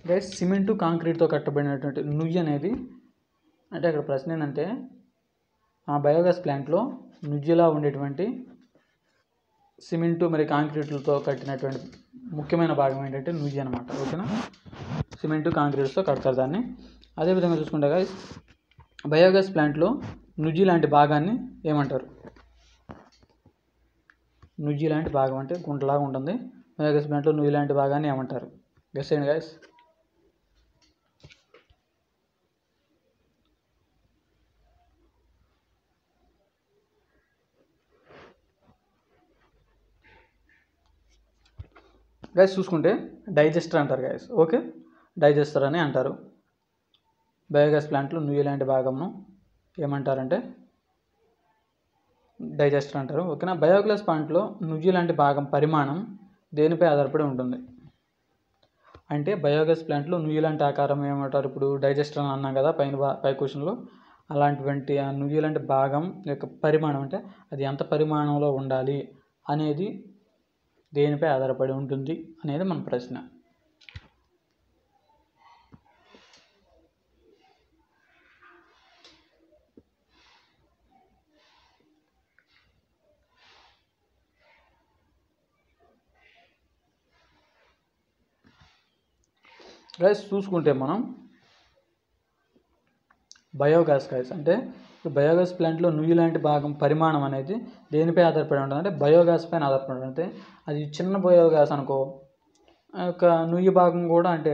గైస్, సిమెంటు కాంక్రీట్తో కట్టబడినటువంటి నుయ్యి అనేది, అంటే అక్కడ ప్రశ్న ఏంటంటే ఆ బయోగ్యాస్ ప్లాంట్లో నుయ్యిలా ఉండేటువంటి సిమెంటు మరి కాంక్రీట్లతో కట్టినటువంటి ముఖ్యమైన భాగం ఏంటంటే నుయ్యి అనమాట. ఓకేనా. సిమెంటు కాంక్రీట్స్తో కడతారు దాన్ని. అదేవిధంగా చూసుకుంటే గైస్, బయోగ్యాస్ ప్లాంట్లో నుయ్యి లాంటి భాగాన్ని ఏమంటారు? నుయ్యి లాంటి భాగం అంటే గుంటలాగా ఉంటుంది. బయోగ్యాస్ ప్లాంట్లో నుయ్యి లాంటి భాగాన్ని ఏమంటారు? గెస్ చేయండి గైస్. గైస్ చూసుకుంటే డైజెస్టర్ అంటారు గైస్. ఓకే, డైజెస్టర్ అని అంటారు. బయోగ్యాస్ ప్లాంట్లో నుయ్యి లాంటి భాగంను ఏమంటారంటే డైజెస్టర్ అంటారు. ఓకేనా. బయోగ్యాస్ ప్లాంట్లో నుయ్యి లాంటి భాగం పరిమాణం దేనిపై ఆధారపడి ఉంటుంది? అంటే బయోగ్యాస్ ప్లాంట్లో నుయ్యి లాంటి ఆకారం ఏమంటారు? ఇప్పుడు డైజెస్టర్ అని అన్నాం కదా పై క్వశ్చన్లో. అలాంటివంటి ఆ నుయ్యి లాంటి భాగం యొక్క పరిమాణం అంటే అది ఎంత పరిమాణంలో ఉండాలి అనేది దేనిపై ఆధారపడి ఉంటుంది అనేది మన ప్రశ్న. గైస్ చూసుకుంటే మనం బయోగ్యాస్ గైస్ అంటే బయోగ్యాస్ ప్లాంట్లో నుయ్యి లాంటి భాగం పరిమాణం అనేది దేనిపై ఆధారపడి ఉంటుంది అంటే బయోగ్యాస్ పైన ఆధారపడి ఉంటుంది. అది చిన్న బయోగ్యాస్ అనుకో, ఆ యొక్క నుయ్యి భాగం కూడా అంటే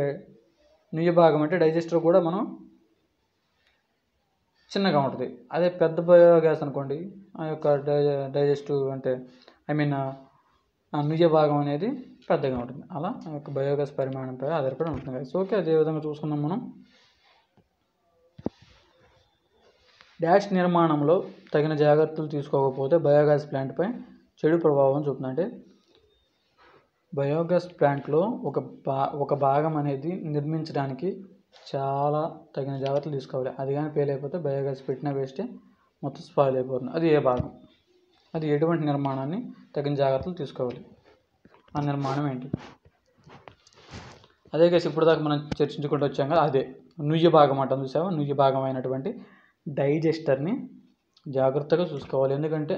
నుయ్యి భాగం అంటే డైజెస్టర్ కూడా మనం చిన్నగా ఉంటుంది. అదే పెద్ద బయోగ్యాస్ అనుకోండి, ఆ యొక్క డైజెస్టివ్ అంటే నుయ్యి భాగం అనేది పెద్దగా ఉంటుంది. అలా ఆ యొక్క బయోగ్యాస్ పరిమాణంపై ఆధారపడి ఉంటుంది గైస్. ఓకే, అదేవిధంగా చూసుకున్నాం మనం డాష్ నిర్మాణంలో తగిన జాగ్రత్తలు తీసుకోకపోతే బయోగ్యాస్ ప్లాంట్పై చెడు ప్రభావం చూపుతుంది. అంటే బయోగ్యాస్ ప్లాంట్లో ఒక భాగం అనేది నిర్మించడానికి చాలా తగిన జాగ్రత్తలు తీసుకోవాలి. అది కానీ ఫెయిల్ అయిపోతే బయోగ్యాస్ పెట్టిన వేస్టే, మొత్తం స్పాయిల్ అయిపోతుంది. అది ఏ భాగం, అది ఎటువంటి నిర్మాణాన్ని తగిన జాగ్రత్తలు తీసుకోవాలి, ఆ నిర్మాణం ఏంటి? అదే కేసు ఇప్పుడు దాకా మనం చర్చించుకుంటూ వచ్చాం కదా, అదే నుయ్యి భాగం అంటాం చూసావా. నుయ్యి భాగం అయినటువంటి డైజెస్టర్ని జాగ్రత్తగా చూసుకోవాలి. ఎందుకంటే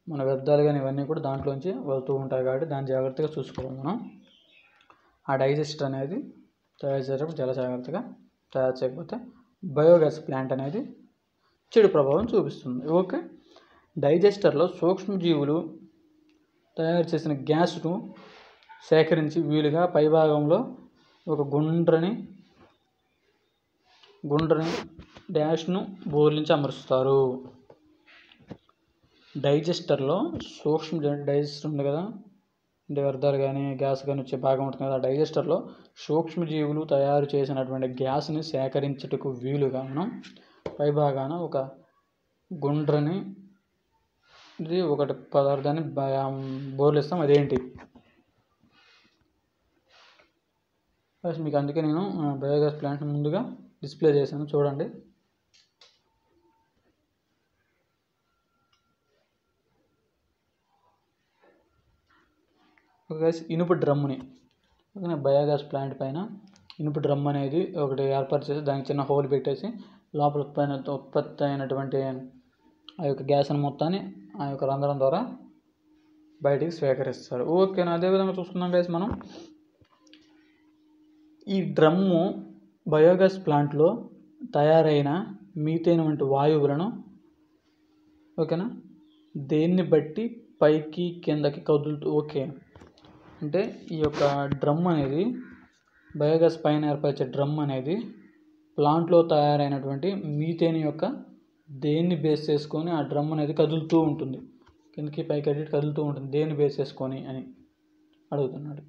మన వ్యర్థాలు కానీ ఇవన్నీ కూడా దాంట్లోంచి వెళ్తూ ఉంటాయి కాబట్టి దాన్ని జాగ్రత్తగా చూసుకోవాలి మనం. ఆ డైజెస్టర్ అనేది తయారు చేసేటప్పుడు చాలా జాగ్రత్తగా తయారు చేయకపోతే బయోగ్యాస్ ప్లాంట్ అనేది చెడు ప్రభావం చూపిస్తుంది. ఓకే. డైజెస్టర్లో సూక్ష్మజీవులు తయారు చేసిన గ్యాస్ను సేకరించి వీలుగా పైభాగంలో ఒక గుండ్రని డాష్ను బోర్లించి అమరుస్తారు. డైజెస్టర్లో సూక్ష్మ డైజెస్టర్ ఉంది కదా, అంటే వ్యర్థాలు కానీ గ్యాస్ కానీ వచ్చే భాగం ఉంటుంది కదా, డైజెస్టర్లో సూక్ష్మజీవులు తయారు చేసినటువంటి గ్యాస్ని సేకరించుటకు వీలుగా మనం పై భాగాన ఒక గుండ్రని ఇది ఒకటి పదార్థాన్ని బోర్లు ఇస్తాం. అదేంటి మీకు అందుకే నేను బయోగ్యాస్ ప్లాంట్ ముందుగా డిస్ప్లే చేశాను, చూడండి. ఇనుప డ్రమ్ముని బయోగ్యాస్ ప్లాంట్ పైన ఇనుప డ్రమ్ అనేది ఒకటి ఏర్పాటు చేసి దానికి చిన్న హోల్ పెట్టేసి లోపల ఉత్పత్తి అయినటువంటి ఆ యొక్క గ్యాస్ని మొత్తాన్ని ఆ యొక్క రంధ్రం ద్వారా బయటికి స్వీకరిస్తారు. ఓకేనా. అదేవిధంగా చూసుకున్నాం గైస్, మనం ఈ డ్రమ్ము బయోగ్యాస్ ప్లాంట్లో తయారైన మీథేన్ వంటి వాయువులను ఓకేనా దేన్ని బట్టి పైకి కిందకి కదులుతూ అంటే ఈ యొక్క డ్రమ్ అనేది బయోగ్యాస్ పైన ఏర్పరిచే డ్రమ్ అనేది ప్లాంట్లో తయారైనటువంటి మీథేన్ యొక్క దేన్ని బేస్ చేసుకొని ఆ డ్రమ్ అనేది కదులుతూ ఉంటుంది, కిందకి పైకి అటు కదులుతూ ఉంటుంది, దేన్ని బేస్ చేసుకొని అని అడుగుతున్నాడు.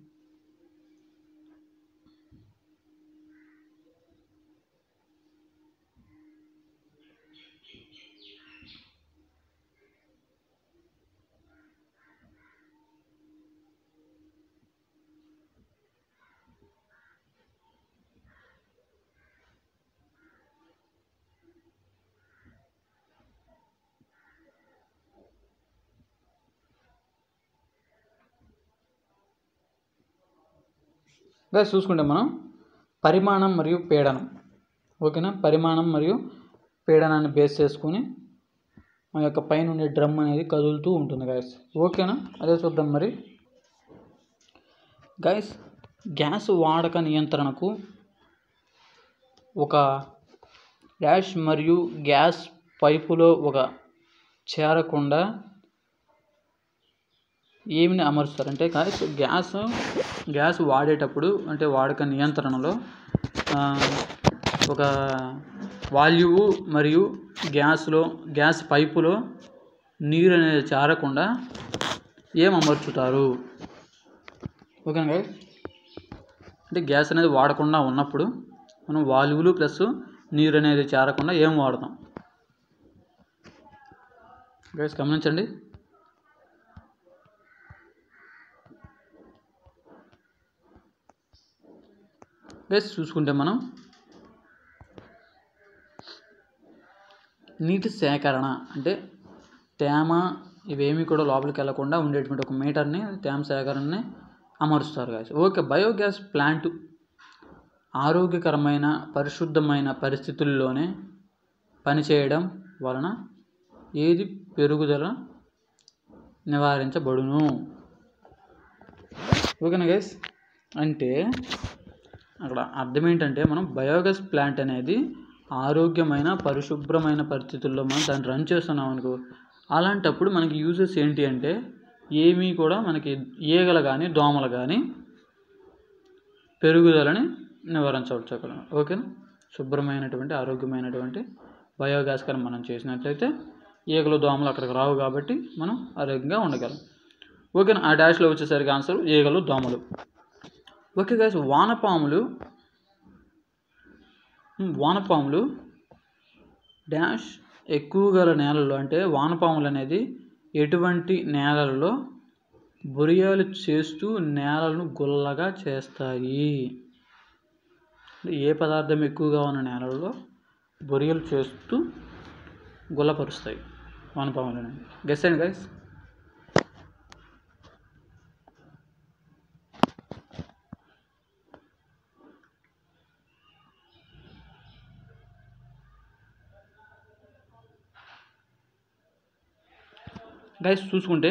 గైస్ చూసుకుంటే మనం పరిమాణం మరియు పీడనం ఓకేనా, పరిమాణం మరియు పీడనాన్ని బేస్ చేసుకుని మా యొక్క పైన ఉండే డ్రమ్ అనేది కదులుతూ ఉంటుంది గైస్. ఓకేనా. అదే చూద్దాం మరి గైస్. గ్యాస్ వాడక నియంత్రణకు ఒక డాష్ మరియు గ్యాస్ పైపులో ఒక చేరకుండా ఏమిని అమరుస్తారంటే గ్యాస్ వాడేటప్పుడు అంటే వాడక నియంత్రణలో ఒక వాల్యూవు మరియు గ్యాస్ పైపులో నీరు అనేది చేరకుండా ఏం అమర్చుతారు. ఓకేనా గైస్. అంటే గ్యాస్ అనేది వాడకుండా ఉన్నప్పుడు మనం వాల్యూలు ప్లస్ నీరు అనేది చేరకుండా ఏం వాడతాం గైస్ గమనించండి. గైస్ చూసుకుంటే మనం నీటి సేకరణ అంటే తేమ ఇవేమీ కూడా లోపలికి వెళ్లకుండా ఉండేటువంటి ఒక మీటర్ని తేమ సేకరణని అమరుస్తారు గైస్. ఓకే. బయోగ్యాస్ ప్లాంట్ ఆరోగ్యకరమైన పరిశుద్ధమైన పరిస్థితుల్లోనే పనిచేయడం వలన ఏది పెరుగుదల నివారించబడును. ఓకేనా గైస్. అంటే అక్కడ అర్థం ఏంటంటే మనం బయోగ్యాస్ ప్లాంట్ అనేది ఆరోగ్యమైన పరిశుభ్రమైన పరిస్థితుల్లో మనం దాన్ని రన్ చేస్తున్నాం అనుకో, అలాంటప్పుడు మనకి యూజెస్ ఏంటి అంటే ఏమీ కూడా మనకి ఈగలు కానీ దోమలు కానీ పెరుగుదలని నివారించవచ్చు అక్కడ. ఓకేనా. శుభ్రమైనటువంటి ఆరోగ్యమైనటువంటి బయోగ్యాస్ కానీ మనం చేసినట్లయితే ఈగలు దోమలు అక్కడికి రావు కాబట్టి మనం ఆరోగ్యంగా ఉండగలం. ఓకేనా. ఆ డాష్లో వచ్చేసరికి ఆన్సర్ ఈగలు దోమలు. Okay guys. వానపాములు డాష్ ఎక్కువ గల నేలల్లో అంటే వానపాములు అనేది ఎటువంటి నేలల్లో బొరియలు చేస్తూ నేలను గుల్లగా చేస్తాయి. ఏ పదార్థం ఎక్కువగా ఉన్న నేలల్లో బొరియలు చేస్తూ గుల్లపరుస్తాయి వానపాములు అనేవి. గెస్ అండి గైస్. గైస్ చూసుకుంటే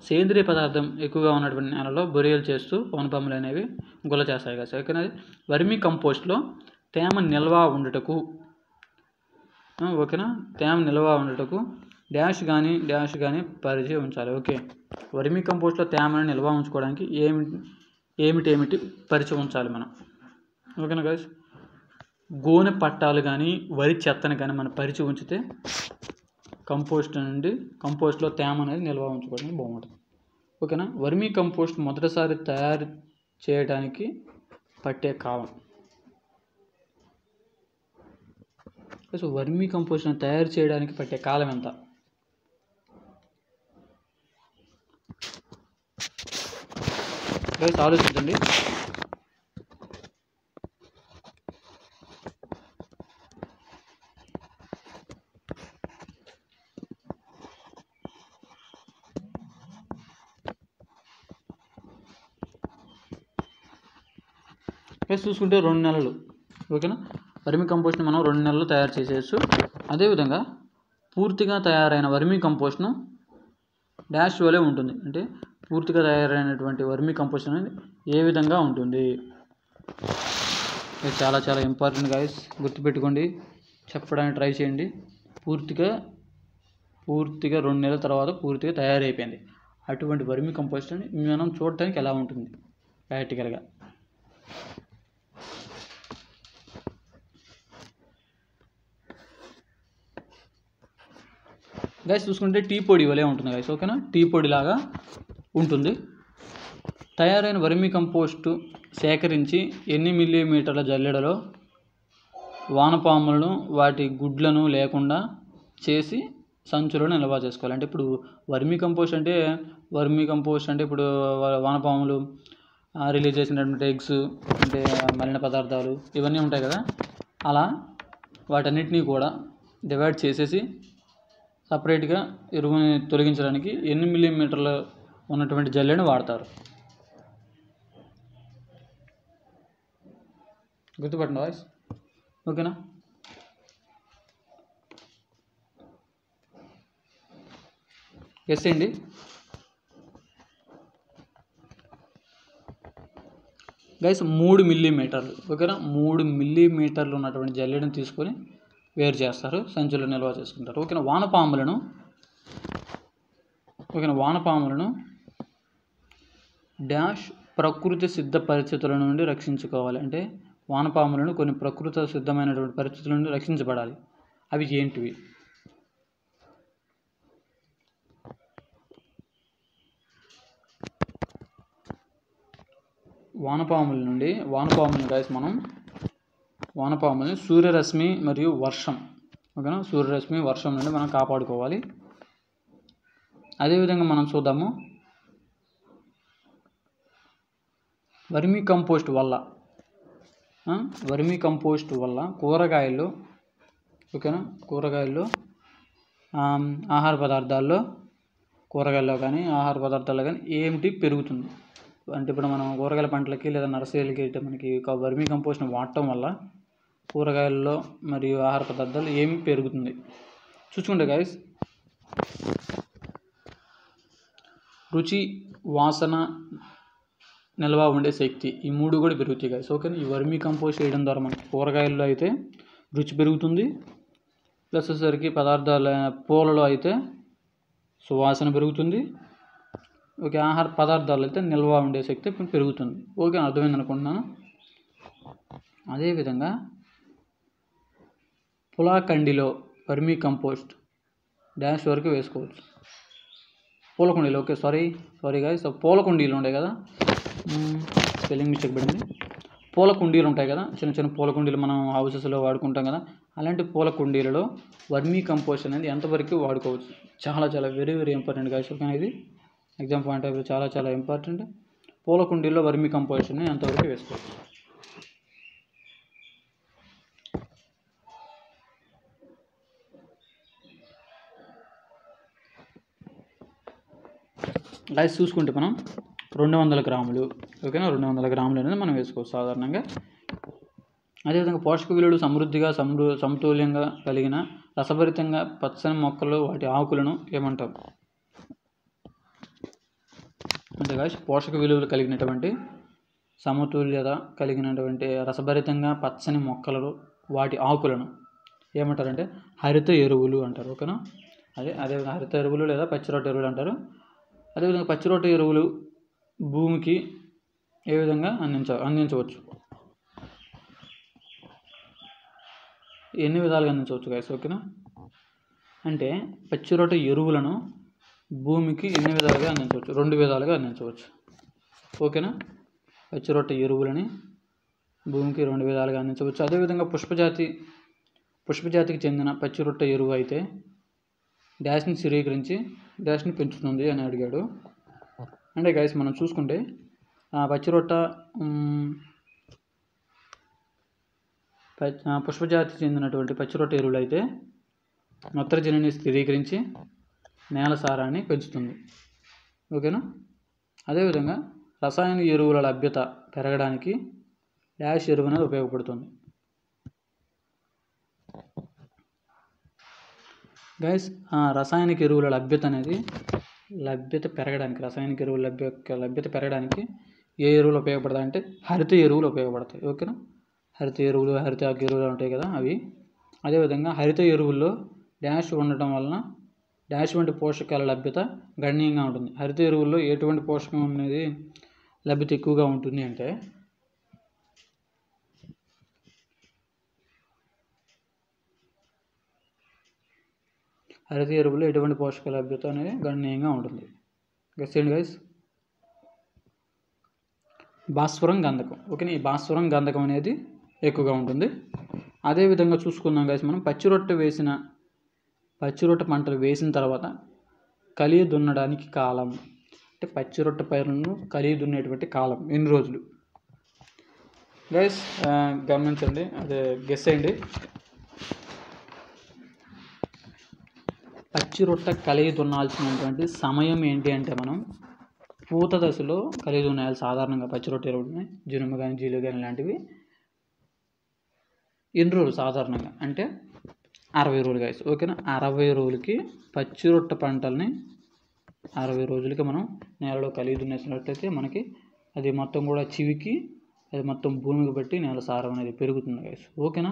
సేంద్రియ పదార్థం ఎక్కువగా ఉన్నటువంటి నేలలో బొరియలు చేస్తూ వానపాములు అనేవి గుల్ల చేస్తాయి కదా. ఓకేనా. వర్మీ కంపోస్ట్లో తేమ నిల్వ ఉండుటకు ఓకేనా తేమ నిల్వ ఉండుటకు డాష్ కానీ పరిచి ఉంచాలి. ఓకే. వర్మీ కంపోస్ట్లో తేమను నిల్వ ఉంచుకోవడానికి ఏమిటి పరిచి ఉంచాలి మనం. ఓకేనా గైస్. గోనె పట్టాలు కానీ వరి చెత్తను కానీ మనం పరిచి ఉంచితే కంపోస్ట్ నుండి కంపోస్ట్లో తేమ అనేది నిల్వ ఉంచుకోవడానికి బాగుంటుంది. ఓకేనా. వర్మీ కంపోస్ట్ మొదటిసారి తయారు చేయడానికి పట్టే కాలం. సో వర్మీ కంపోస్ట్ని తయారు చేయడానికి పట్టే కాలం ఎంత? ఆలోచించండి. చూసుకుంటే 2 నెలలు. ఓకేనా. వర్మీ కంపోస్ట్ని మనం 2 నెలలు తయారు చేసేయచ్చు. అదేవిధంగా పూర్తిగా తయారైన వర్మీ కంపోస్ట్ను డాష్ వలె ఉంటుంది. అంటే పూర్తిగా తయారైనటువంటి వర్మీ కంపోస్ట్ అనేది ఏ విధంగా ఉంటుంది? ఇది చాలా చాలా ఇంపార్టెంట్ గాయస్, గుర్తుపెట్టుకోండి, చెప్పడానికి ట్రై చేయండి. పూర్తిగా 2 నెలల తర్వాత పూర్తిగా తయారైపోయింది. అటువంటి వర్మీ కంపోస్ట్ని మనం చూడటానికి ఎలా ఉంటుంది ప్రాక్టికల్గా? గైస్ చూసుకుంటే టీ పొడి వలె ఉంటుంది గైస్. ఓకేనా. టీ పొడి లాగా ఉంటుంది. తయారైన వర్మీ కంపోస్టు సేకరించి ఎన్ని మిల్లీమీటర్ల జల్లెడలో వానపాములను వాటి గుడ్లను లేకుండా చేసి సంచులో నిల్వ చేసుకోవాలి. అంటే ఇప్పుడు వర్మీ కంపోస్ట్ అంటే ఇప్పుడు వానపాములు రిలీజ్ చేసినటువంటి ఎగ్స్, అంటే మలిన పదార్థాలు ఇవన్నీ ఉంటాయి కదా, అలా వాటన్నిటినీ కూడా డివైడ్ చేసేసి సపరేట్గా ఎరువుని తొలగించడానికి ఎన్ని మిల్లీమీటర్లు ఉన్నటువంటి జల్లెడను వాడతారు? గుర్తుపట్టండి వాయిస్. ఓకేనా. ఎస్ అండి. గైస్ 3 మిల్లీమీటర్లు. ఓకేనా. 3 మిల్లీమీటర్లు ఉన్నటువంటి జల్లెడను తీసుకొని వేరు చేస్తారు, సంచులు నిల్వ చేసుకుంటారు. ఓకేనా. వానపాములను డాష్ ప్రకృతి సిద్ధ పరిస్థితుల నుండి రక్షించుకోవాలి. అంటే వానపాములను కొన్ని ప్రకృతి సిద్ధమైనటువంటి పరిస్థితుల నుండి రక్షించబడాలి. అవి ఏంటివి? వానపాములను గైస్ మనం వానపాములని సూర్యరశ్మి మరియు వర్షం, ఓకేనా, సూర్యరశ్మి వర్షం నుండి మనం కాపాడుకోవాలి. అదేవిధంగా మనం చూద్దాము, వర్మీ కంపోస్ట్ వల్ల కూరగాయల్లో, ఓకేనా, కూరగాయల్లో ఆహార పదార్థాల్లో కానీ ఏమిటి పెరుగుతుంది? అంటే ఇప్పుడు మనం కూరగాయల పంటలకి లేదా నర్సరీలకి మనకి వర్మీ కంపోస్ట్ని వాడటం వల్ల కూరగాయల్లో మరియు ఆహార పదార్థాలు ఏమి పెరుగుతుంది? చూసుకుంటే గైస్, రుచి, వాసన, నిల్వ ఉండే శక్తి, ఈ 3 కూడా పెరుగుతాయి గైస్. ఓకే. ఈ వర్మీ కంపోస్ట్ చేయడం ద్వారా మనకి కూరగాయల్లో అయితే రుచి పెరుగుతుంది, ప్లస్ వచ్చేసరికి పూలలో అయితే సువాసన పెరుగుతుంది. ఓకే. ఆహార పదార్థాలు అయితే నిల్వ ఉండే శక్తి పెరుగుతుంది. ఓకే, అర్థమైంది అనుకుంటున్నాను. అదేవిధంగా పులాకండిలో వర్మీ కంపోస్ట్ డాష్ వరకు వేసుకోవచ్చు. పూలకుండీలు, ఓకే, సారీ గాయ్స్, పూలకుండీలు ఉంటాయి కదా, స్పెల్లింగ్ మిస్టేక్ పడింది. పూలకుండీలు ఉంటాయి కదా, చిన్న చిన్న పూలకుండీలు మనం హౌసెస్లో వాడుకుంటాం కదా, అలాంటి పూలకుండీలలో వర్మీ కంపోస్ట్ అనేది ఎంతవరకు వాడుకోవచ్చు? చాలా చాలా very very important guys. Okay, ఇది ఎగ్జామ్ పాయింట్ ఆఫ్ వ్యూ చాలా చాలా ఇంపార్టెంట్. పూలకుండీల్లో వర్మీ కంపోస్ట్ని ఎంతవరకు వేసుకోవచ్చు? గైస్ చూసుకుంటే మనం 200 గ్రాములు, ఓకేనా, 200 గ్రాములు అనేది మనం వేసుకోవచ్చు సాధారణంగా. అదేవిధంగా పోషక విలువలు సమృద్ధిగా సమతుల్యంగా కలిగిన రసభరితంగా పచ్చని మొక్కలు వాటి ఆకులను ఏమంటారు? అంటే గైస్, పోషక విలువలు కలిగినటువంటి సమతుల్యత కలిగినటువంటి రసభరితంగా పచ్చని మొక్కలు వాటి ఆకులను ఏమంటారంటే హరిత ఎరువులు అంటారు. ఓకేనా. అదేవిధంగా హరిత ఎరువులు లేదా పచ్చిరొట్ట ఎరువులు అంటారు. అదేవిధంగా పచ్చిరొట్ట ఎరువులు భూమికి ఏ విధంగా అందించవచ్చు? ఎన్ని విధాలుగా అందించవచ్చు గైస్? ఓకేనా. అంటే పచ్చి రొట్టె ఎరువులను భూమికి ఎన్ని విధాలుగా అందించవచ్చు? 2 విధాలుగా అందించవచ్చు. ఓకేనా? పచ్చి రొట్టె ఎరువులని భూమికి 2 విధాలుగా అందించవచ్చు. అదేవిధంగా పుష్పజాతికి చెందిన పచ్చి రొట్టె ఎరువు అయితే డాష్ని స్థిరీకరించి డాష్ని పెంచుతుంది అని అడిగాడు. అంటే గైస్ మనం చూసుకుంటే పచ్చి రొట్టె పుష్పజాతికి చెందినటువంటి పచ్చి రొట్టె ఎరువులు అయితే నత్రజనిని స్థిరీకరించి నేల సారాన్ని పెంచుతుంది. ఓకేనా? అదేవిధంగా రసాయన ఎరువుల లభ్యత పెరగడానికి డాష్ ఎరువు అనేది ఉపయోగపడుతుంది. గైస్ రసాయనిక ఎరువుల లభ్యత పెరగడానికి రసాయనిక ఎరువుల లభ్యత పెరగడానికి ఏ ఎరువులు ఉపయోగపడతాయి అంటే హరిత ఎరువులు ఉపయోగపడతాయి. ఓకేనా? హరిత ఎరువులు ఉంటాయి కదా అవి. అదేవిధంగా హరిత ఎరువుల్లో డాష్ ఉండటం వలన డాష్ వంటి పోషకాల లభ్యత గణనీయంగా ఉంటుంది. హరిత ఎరువుల్లో ఎటువంటి పోషకం అనేది లభ్యత ఎక్కువగా ఉంటుంది అంటే హరిత ఎరువుల్లో ఎటువంటి పోషకాల లభ్యత అనేది గణనీయంగా ఉంటుంది. గెస్ చేయండి గైస్. భాస్వరం గంధకం. ఓకేనా? ఈ భాస్వరం గంధకం అనేది ఎక్కువగా ఉంటుంది. అదేవిధంగా చూసుకుందాం గైస్ మనం పచ్చి రొట్టె పంటలు వేసిన తర్వాత కలియ దున్నడానికి కాలం అంటే పచ్చి రొట్టె పైరులను కలియ దున్నేటువంటి కాలం ఎన్ని రోజులు? గైస్ గమనించండి, అదే గెస్ చేయండి. పచ్చి రొట్టె కలియ దున్నాల్సినటువంటి సమయం ఏంటి అంటే మనం పూత దశలో కలియ దున్నాలి. సాధారణంగా పచ్చి రొట్టె ఎరువులని జనుము కానీ జీలు కానీ ఇలాంటివి ఎన్ని రోజులు సాధారణంగా అంటే 60 రోజులు గైస్. ఓకేనా? 60 రోజులకి పచ్చి రొట్టె పంటల్ని 60 రోజులకి మనం నేలలో కలిగి దున్నేసినట్లయితే మనకి అది మొత్తం కూడా చివికి అది మొత్తం భూమికి బట్టి నేల సారం అనేది పెరుగుతుంది గైస్. ఓకేనా?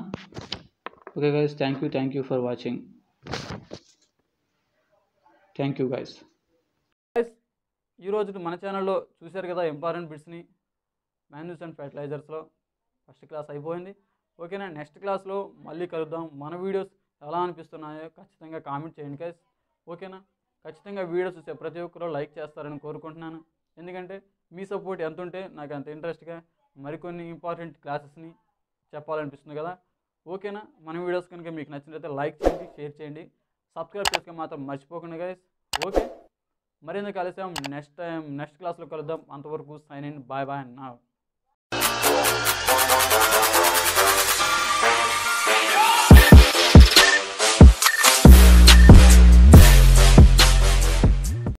Okay guys, thank you for watching. Thank you guys. ఈరోజు మన ఛానల్లో చూశారు కదా ఇంపార్టెంట్ బిట్స్ని మాన్యూస్ అండ్ ఫెర్టిలైజర్స్లో ఫస్ట్ క్లాస్ అయిపోయింది. ఓకేనా? నెక్స్ట్ క్లాస్లో మళ్ళీ కలుద్దాం. మన వీడియోస్ ఎలా అనిపిస్తున్నాయో ఖచ్చితంగా కామెంట్ చేయండి గైస్. ఓకేనా? ఖచ్చితంగా వీడియోస్ చూసే ప్రతి ఒక్కరూ లైక్ చేస్తారని కోరుకుంటున్నాను. ఎందుకంటే మీ సపోర్ట్ ఎంత ఉంటే నాకు అంత ఇంట్రెస్ట్గా మరికొన్ని ఇంపార్టెంట్ క్లాసెస్ని చెప్పాలనిపిస్తుంది కదా. ఓకేనా? మన వీడియోస్ కనుక మీకు నచ్చినట్లయితే లైక్ చేయండి, షేర్ చేయండి, సబ్స్క్రైబ్ చేసుకొని మాత్రం మర్చిపోకండి గైస్. ఓకే, మరింత కలిసాం నెక్స్ట్ క్లాస్లో కలుద్దాం. అంతవరకు సైన్ ఇన్, బాయ్ బాయ్ నా.